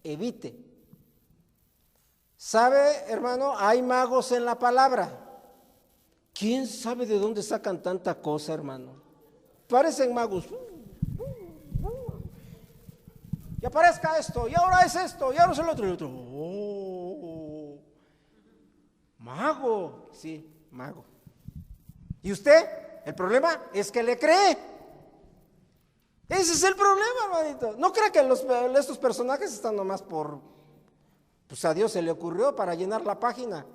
Speaker 1: evite. ¿Sabe, hermano? Hay magos en la palabra. ¿Quién sabe de dónde sacan tanta cosa, hermano? Parecen magos. Y aparezca esto, y ahora es esto, y ahora es el otro. Y el otro. Oh, mago. Sí, mago. ¿Y usted? El problema es que le cree. Ese es el problema, hermanito. No crea que estos personajes están nomás pues a Dios se le ocurrió para llenar la página.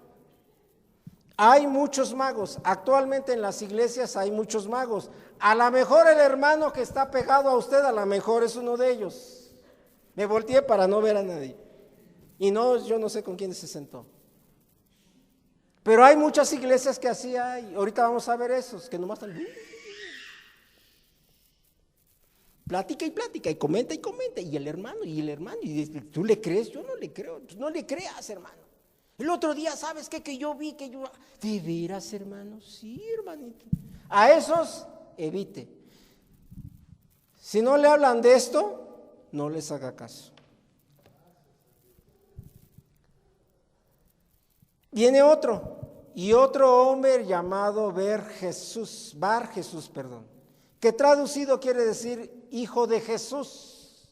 Speaker 1: Hay muchos magos. Actualmente en las iglesias hay muchos magos. A lo mejor el hermano que está pegado a usted, a lo mejor es uno de ellos. Me volteé para no ver a nadie. Y no, yo no sé con quién se sentó. Pero hay muchas iglesias que así hay. Ahorita vamos a ver esos que nomás están. Plática y plática, y comenta, y el hermano, y ¿tú le crees? Yo no le creo, no le creas, hermano. El otro día, ¿sabes qué? Que yo vi, ¿de veras, hermano? Sí, hermanito. A esos, evite. Si no le hablan de esto, no les haga caso. Viene otro hombre llamado Bar Jesús, que traducido quiere decir hijo de Jesús.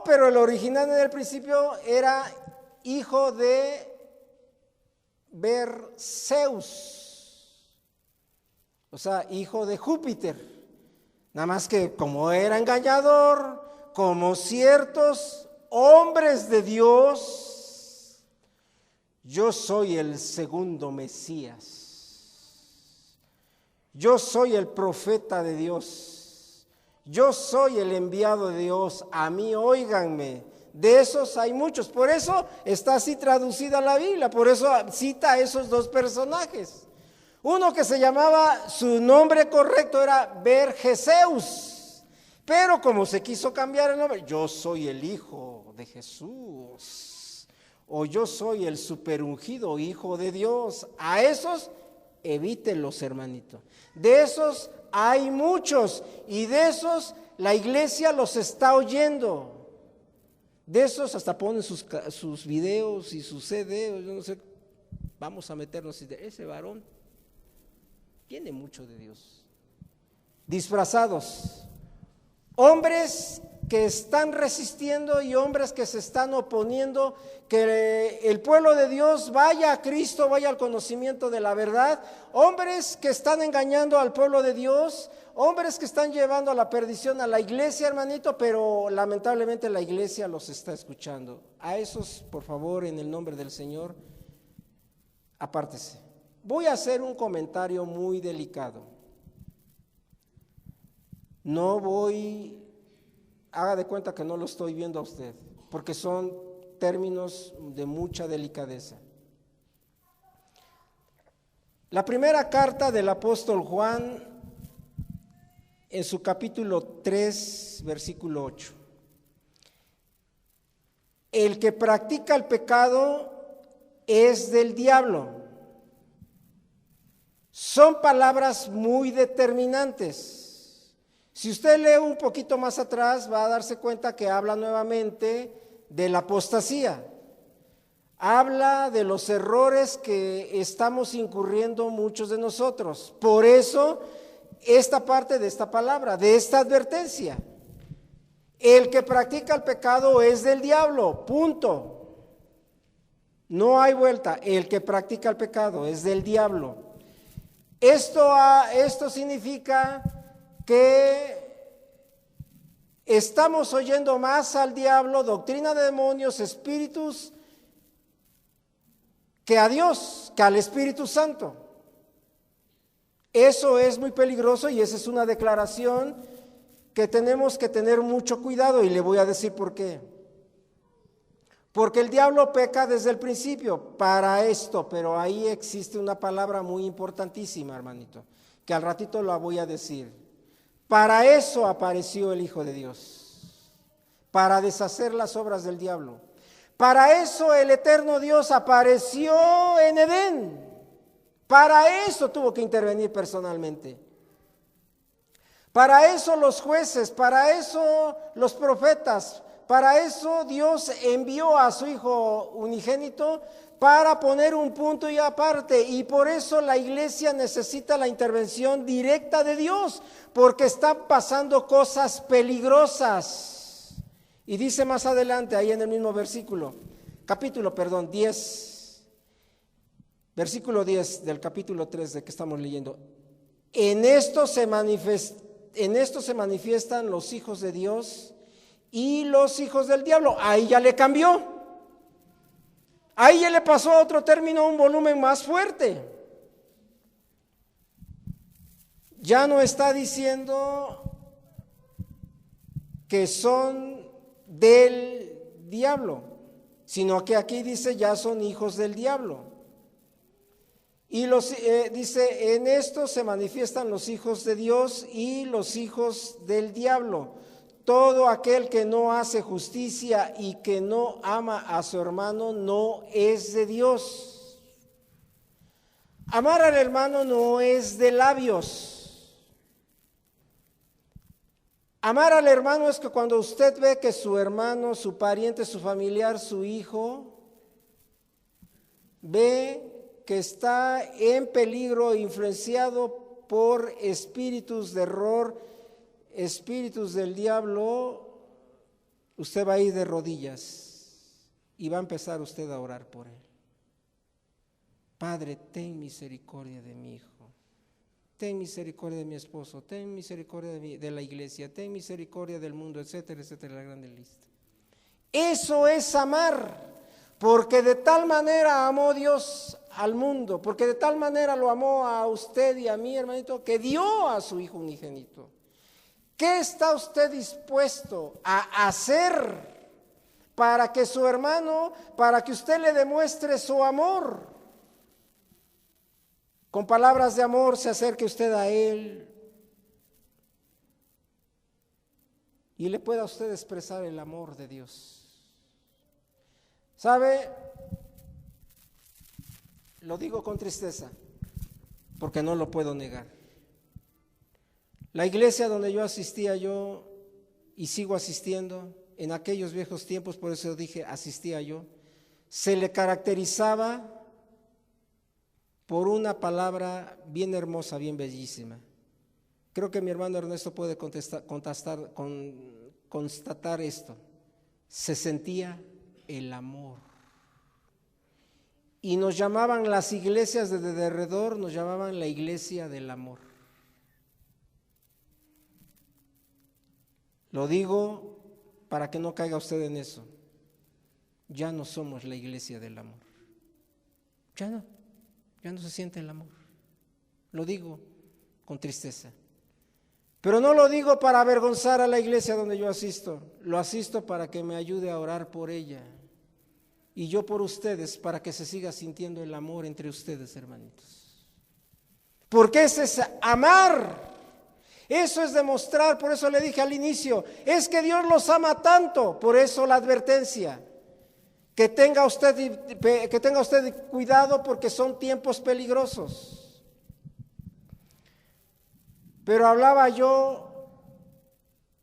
Speaker 1: Pero el original en el principio era hijo de Zeus, o sea, hijo de Júpiter. Nada más que como era engañador, como ciertos hombres de Dios, yo soy el segundo Mesías. Yo soy el profeta de Dios. Yo soy el enviado de Dios. A mí, óiganme. De esos hay muchos. Por eso está así traducida la Biblia. Por eso cita a esos dos personajes. Uno que se llamaba, su nombre correcto era Bar-Jesús. Pero como se quiso cambiar el nombre, yo soy el hijo de Jesús. O yo soy el superungido hijo de Dios. A esos evítenlos, hermanito. De esos hay muchos y de esos la iglesia los está oyendo. De esos hasta ponen sus videos y sus CDs, yo no sé, vamos a meternos. Ese varón tiene mucho de Dios. Disfrazados, hombres que están resistiendo y hombres que se están oponiendo, que el pueblo de Dios vaya a Cristo, vaya al conocimiento de la verdad, hombres que están engañando al pueblo de Dios, hombres que están llevando a la perdición a la iglesia, hermanito, pero lamentablemente la iglesia los está escuchando. A esos, por favor, en el nombre del Señor, apártese. Voy a hacer un comentario muy delicado. No voy, haga de cuenta que no lo estoy viendo a usted, porque son términos de mucha delicadeza. La primera carta del apóstol Juan, en su capítulo 3, versículo 8. El que practica el pecado es del diablo. Son palabras muy determinantes. Si usted lee un poquito más atrás, va a darse cuenta que habla nuevamente de la apostasía. Habla de los errores que estamos incurriendo muchos de nosotros. Por eso, esta parte de esta palabra, de esta advertencia. El que practica el pecado es del diablo, punto. No hay vuelta. El que practica el pecado es del diablo. Esto significa que Estamos oyendo más al diablo, doctrina de demonios, espíritus, que a Dios, que al Espíritu Santo. Eso es muy peligroso y esa es una declaración que tenemos que tener mucho cuidado, y le voy a decir por qué. Porque el diablo peca desde el principio para esto, pero ahí existe una palabra muy importantísima, hermanito, que al ratito la voy a decir. Para eso apareció el Hijo de Dios, para deshacer las obras del diablo. Para eso el eterno Dios apareció en Edén. Para eso tuvo que intervenir personalmente. Para eso los jueces, para eso los profetas, para eso Dios envió a su Hijo unigénito para poner un punto y aparte. Y por eso la iglesia necesita la intervención directa de Dios, porque están pasando cosas peligrosas. Y dice más adelante, ahí en el mismo capítulo 10, versículo 10 del capítulo 3 de que estamos leyendo. En esto se manifiestan los hijos de Dios y los hijos del diablo. Ahí ya le cambió. Ahí ya le pasó a otro término, un volumen más fuerte. Ya no está diciendo que son del diablo, sino que aquí dice ya son hijos del diablo. Y dice, en esto se manifiestan los hijos de Dios y los hijos del diablo. Todo aquel que no hace justicia y que no ama a su hermano no es de Dios. Amar al hermano no es de labios. Amar al hermano es que cuando usted ve que su hermano, su pariente, su familiar, su hijo, ve que está en peligro, influenciado por espíritus de error, espíritus del diablo, usted va a ir de rodillas y va a empezar usted a orar por él. Padre, ten misericordia de mi hijo, ten misericordia de mi esposo, ten misericordia de la iglesia, ten misericordia del mundo, etcétera, etcétera, la grande lista. Eso es amar, porque de tal manera amó Dios al mundo, porque de tal manera lo amó a usted y a mí, hermanito, que dio a su Hijo unigénito. ¿Qué está usted dispuesto a hacer para que su hermano, para que usted le demuestre su amor? Con palabras de amor se acerque usted a él y le pueda usted expresar el amor de Dios. ¿Sabe? Lo digo con tristeza, porque no lo puedo negar. La iglesia donde yo asistía y sigo asistiendo, en aquellos viejos tiempos, por eso dije asistía yo, se le caracterizaba por una palabra bien hermosa, bien bellísima. Creo que mi hermano Ernesto puede constatar esto. Se sentía el amor. Y nos llamaban las iglesias de alrededor, nos llamaban la iglesia del amor. Lo digo para que no caiga usted en eso. Ya no somos la iglesia del amor. Ya no se siente el amor. Lo digo con tristeza. Pero no lo digo para avergonzar a la iglesia donde yo asisto. Lo asisto para que me ayude a orar por ella. Y yo por ustedes, para que se siga sintiendo el amor entre ustedes, hermanitos. Porque ese es amar. Eso es demostrar, por eso le dije al inicio, es que Dios los ama tanto, por eso la advertencia. Que tenga usted cuidado, porque son tiempos peligrosos. Pero hablaba yo,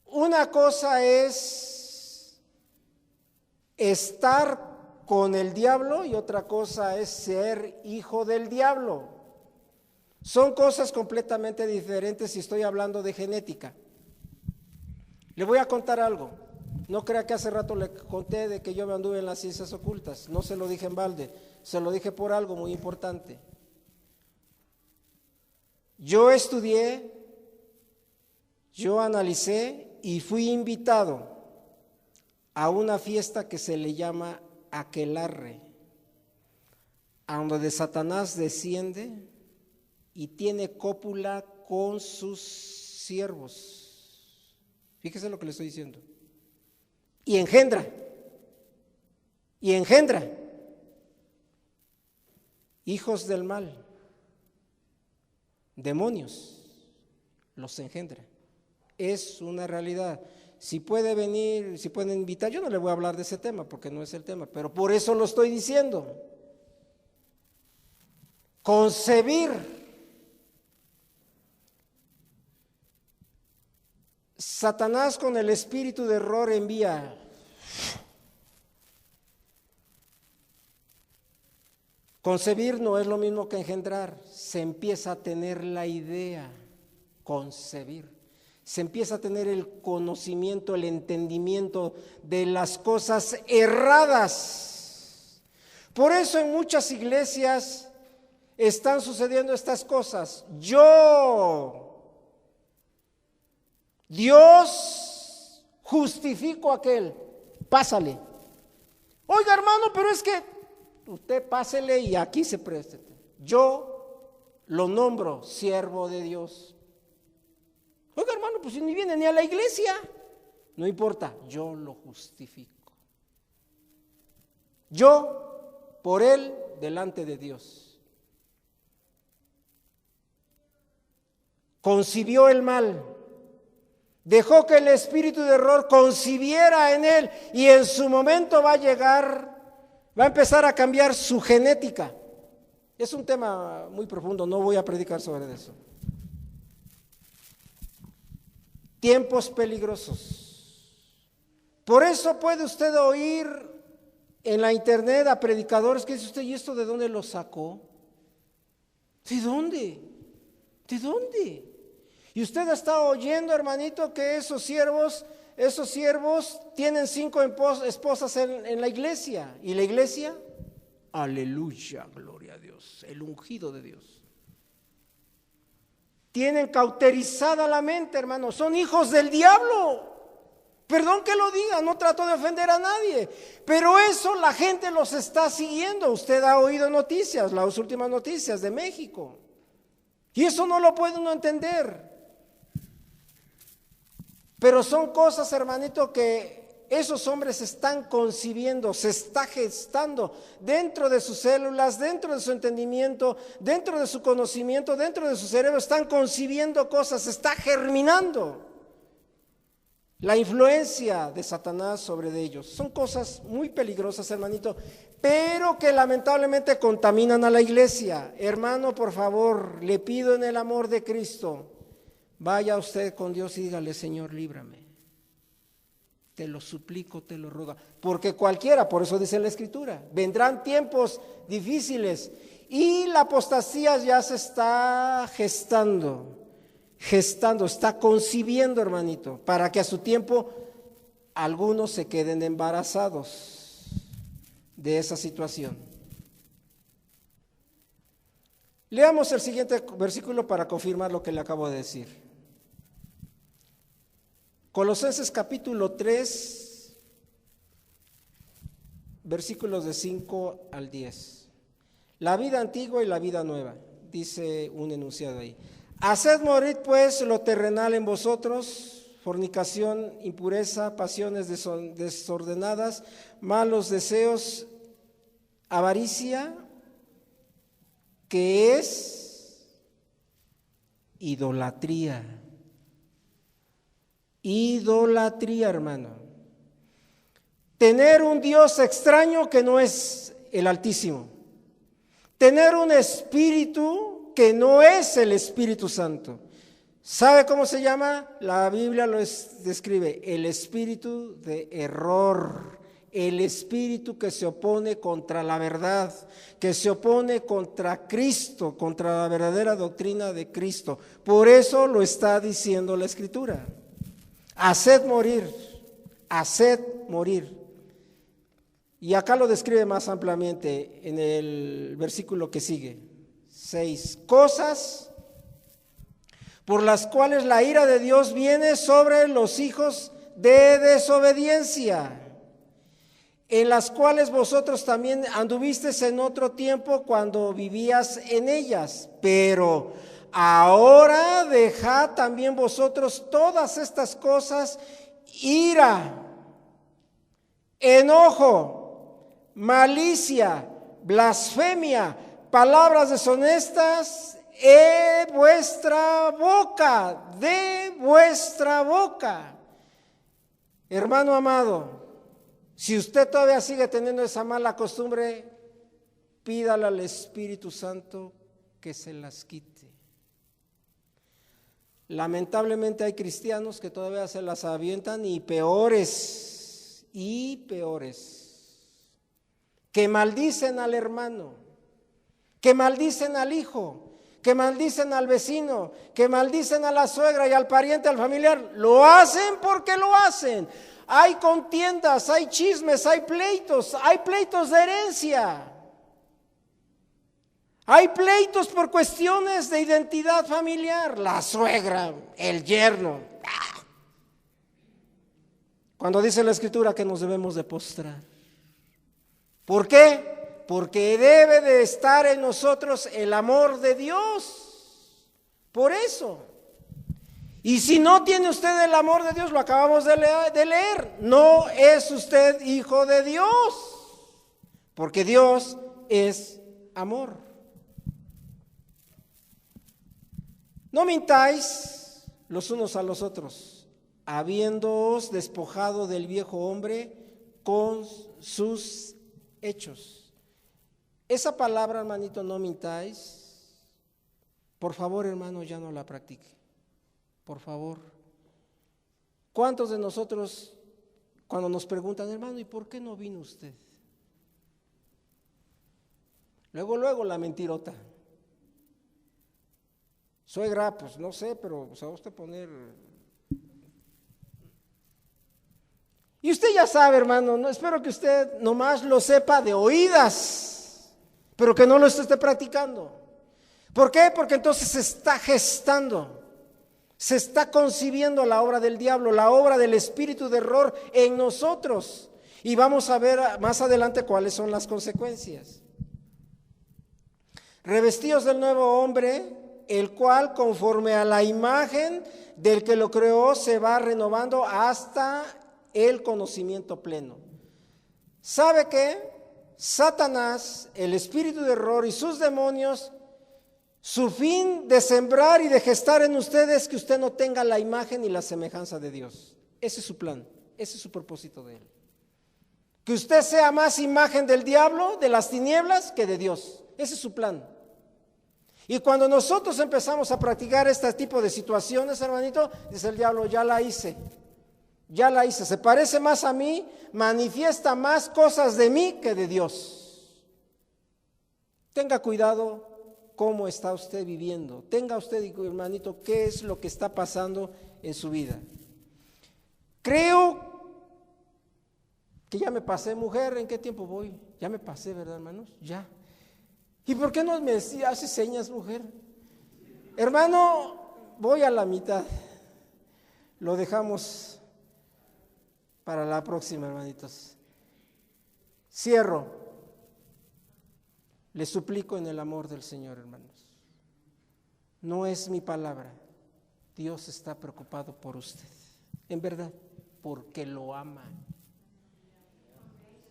Speaker 1: una cosa es estar con el diablo y otra cosa es ser hijo del diablo. Son cosas completamente diferentes si estoy hablando de genética. Le voy a contar algo. No crea que hace rato le conté de que yo me anduve en las ciencias ocultas. No se lo dije en balde, se lo dije por algo muy importante. Yo estudié, yo analicé y fui invitado a una fiesta que se le llama aquelarre, a donde Satanás desciende y tiene cópula con sus siervos. Fíjese lo que le estoy diciendo. Y engendra hijos del mal, demonios, los engendra. Es una realidad. Si puede venir, si pueden invitar, yo no le voy a hablar de ese tema porque no es el tema, pero por eso lo estoy diciendo. Concebir. Satanás con el espíritu de error envía. Concebir no es lo mismo que engendrar. Se empieza a tener la idea, concebir. Se empieza a tener el conocimiento, el entendimiento de las cosas erradas. Por eso en muchas iglesias están sucediendo estas cosas. Dios justifico a aquel, pásale. Oiga, hermano, pero es que usted pásele y aquí se preste. Yo lo nombro siervo de Dios. Oiga, hermano, pues si ni viene ni a la iglesia, no importa, yo lo justifico. Yo por él delante de Dios. Concibió el mal, dejó que el espíritu de error concibiera en él y en su momento va a llegar, va a empezar a cambiar su genética. Es un tema muy profundo, no voy a predicar sobre eso. Tiempos peligrosos. Por eso puede usted oír en la internet a predicadores que dice usted, ¿y esto de dónde lo sacó? ¿De dónde? ¿De dónde? Y usted ha estado oyendo, hermanito, que esos siervos tienen 5 esposas en la iglesia. ¿Y la iglesia? Aleluya, gloria a Dios, el ungido de Dios. Tienen cauterizada la mente, hermano, son hijos del diablo. Perdón que lo diga, no trato de ofender a nadie, pero eso la gente los está siguiendo. Usted ha oído noticias, las últimas noticias de México, y eso no lo puede uno entender. Pero son cosas, hermanito, que esos hombres están concibiendo, se está gestando dentro de sus células, dentro de su entendimiento, dentro de su conocimiento, dentro de su cerebro, están concibiendo cosas, se está germinando la influencia de Satanás sobre ellos. Son cosas muy peligrosas, hermanito, pero que lamentablemente contaminan a la iglesia. Hermano, por favor, le pido en el amor de Cristo, vaya usted con Dios y dígale, Señor, líbrame. Te lo suplico, te lo ruego, porque cualquiera, por eso dice la Escritura, vendrán tiempos difíciles y la apostasía ya se está gestando, está concibiendo, hermanito, para que a su tiempo algunos se queden embarazados de esa situación. Leamos el siguiente versículo para confirmar lo que le acabo de decir. Colosenses capítulo 3, versículos de 5 al 10. La vida antigua y la vida nueva, dice un enunciado ahí. Haced morir pues lo terrenal en vosotros, fornicación, impureza, pasiones desordenadas, malos deseos, avaricia, que es idolatría. Idolatría, hermano. Tener un Dios extraño que no es el Altísimo. Tener un espíritu que no es el Espíritu Santo. ¿Sabe cómo se llama? La Biblia lo describe, el espíritu de error, el espíritu que se opone contra la verdad, que se opone contra Cristo, contra la verdadera doctrina de Cristo. Por eso lo está diciendo la Escritura. Haced morir, haced morir. Y acá lo describe más ampliamente en el versículo que sigue, 6. Cosas por las cuales la ira de Dios viene sobre los hijos de desobediencia, en las cuales vosotros también anduvisteis en otro tiempo cuando vivías en ellas, pero ahora dejad también vosotros todas estas cosas: ira, enojo, malicia, blasfemia, palabras deshonestas de vuestra boca. Hermano amado, si usted todavía sigue teniendo esa mala costumbre, pídale al Espíritu Santo que se las quite. Lamentablemente hay cristianos que todavía se las avientan, y peores, que maldicen al hermano, que maldicen al hijo, que maldicen al vecino, que maldicen a la suegra y al pariente, al familiar. Lo hacen porque lo hacen. Hay contiendas, hay chismes, hay pleitos de herencia. Hay pleitos por cuestiones de identidad familiar, la suegra, el yerno. Cuando dice la Escritura que nos debemos de postrar. ¿Por qué? Porque debe de estar en nosotros el amor de Dios. Por eso. Y si no tiene usted el amor de Dios, lo acabamos de leer, no es usted hijo de Dios, porque Dios es amor. No mintáis los unos a los otros, habiéndoos despojado del viejo hombre con sus hechos. Esa palabra, hermanito, no mintáis, por favor, hermano, ya no la practique. Por favor. ¿Cuántos de nosotros, cuando nos preguntan, hermano, ¿y por qué no vino usted? Luego la mentirota. Suegra, pues no sé, pero se va a usted poner. Y usted ya sabe, hermano, no, espero que usted nomás lo sepa de oídas, pero que no lo esté practicando. ¿Por qué? Porque entonces se está gestando. Se está concibiendo la obra del diablo, la obra del espíritu de error en nosotros. Y vamos a ver más adelante cuáles son las consecuencias. Revestidos del nuevo hombre, el cual conforme a la imagen del que lo creó se va renovando hasta el conocimiento pleno. ¿Sabe qué? Satanás, el espíritu de error y sus demonios, su fin de sembrar y de gestar en ustedes que usted no tenga la imagen y la semejanza de Dios. Ese es su plan, ese es su propósito de él. Que usted sea más imagen del diablo, de las tinieblas, que de Dios. Ese es su plan. Y cuando nosotros empezamos a practicar este tipo de situaciones, hermanito, dice el diablo, ya la hice, se parece más a mí, manifiesta más cosas de mí que de Dios. Tenga cuidado cómo está usted viviendo. Tenga usted, hermanito, qué es lo que está pasando en su vida. Creo que ya me pasé, mujer, ¿en qué tiempo voy? Ya me pasé, ¿verdad, hermanos? Ya. ¿Y por qué no me hace señas, mujer? Hermano, voy a la mitad. Lo dejamos para la próxima, hermanitos. Cierro. Les suplico en el amor del Señor, hermanos. No es mi palabra. Dios está preocupado por usted. En verdad, porque lo ama.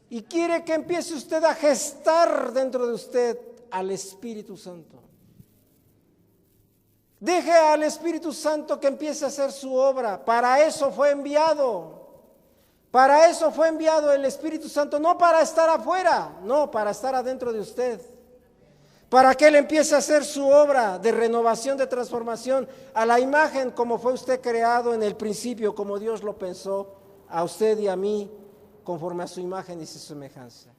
Speaker 1: Y quiere que empiece usted a gestar dentro de usted al Espíritu Santo. Deje al Espíritu Santo que empiece a hacer su obra. Para eso fue enviado. Para eso fue enviado el Espíritu Santo, no para estar afuera, no, para estar adentro de usted. Para que Él empiece a hacer su obra de renovación, de transformación, a la imagen como fue usted creado en el principio, como Dios lo pensó, a usted y a mí, conforme a su imagen y su semejanza.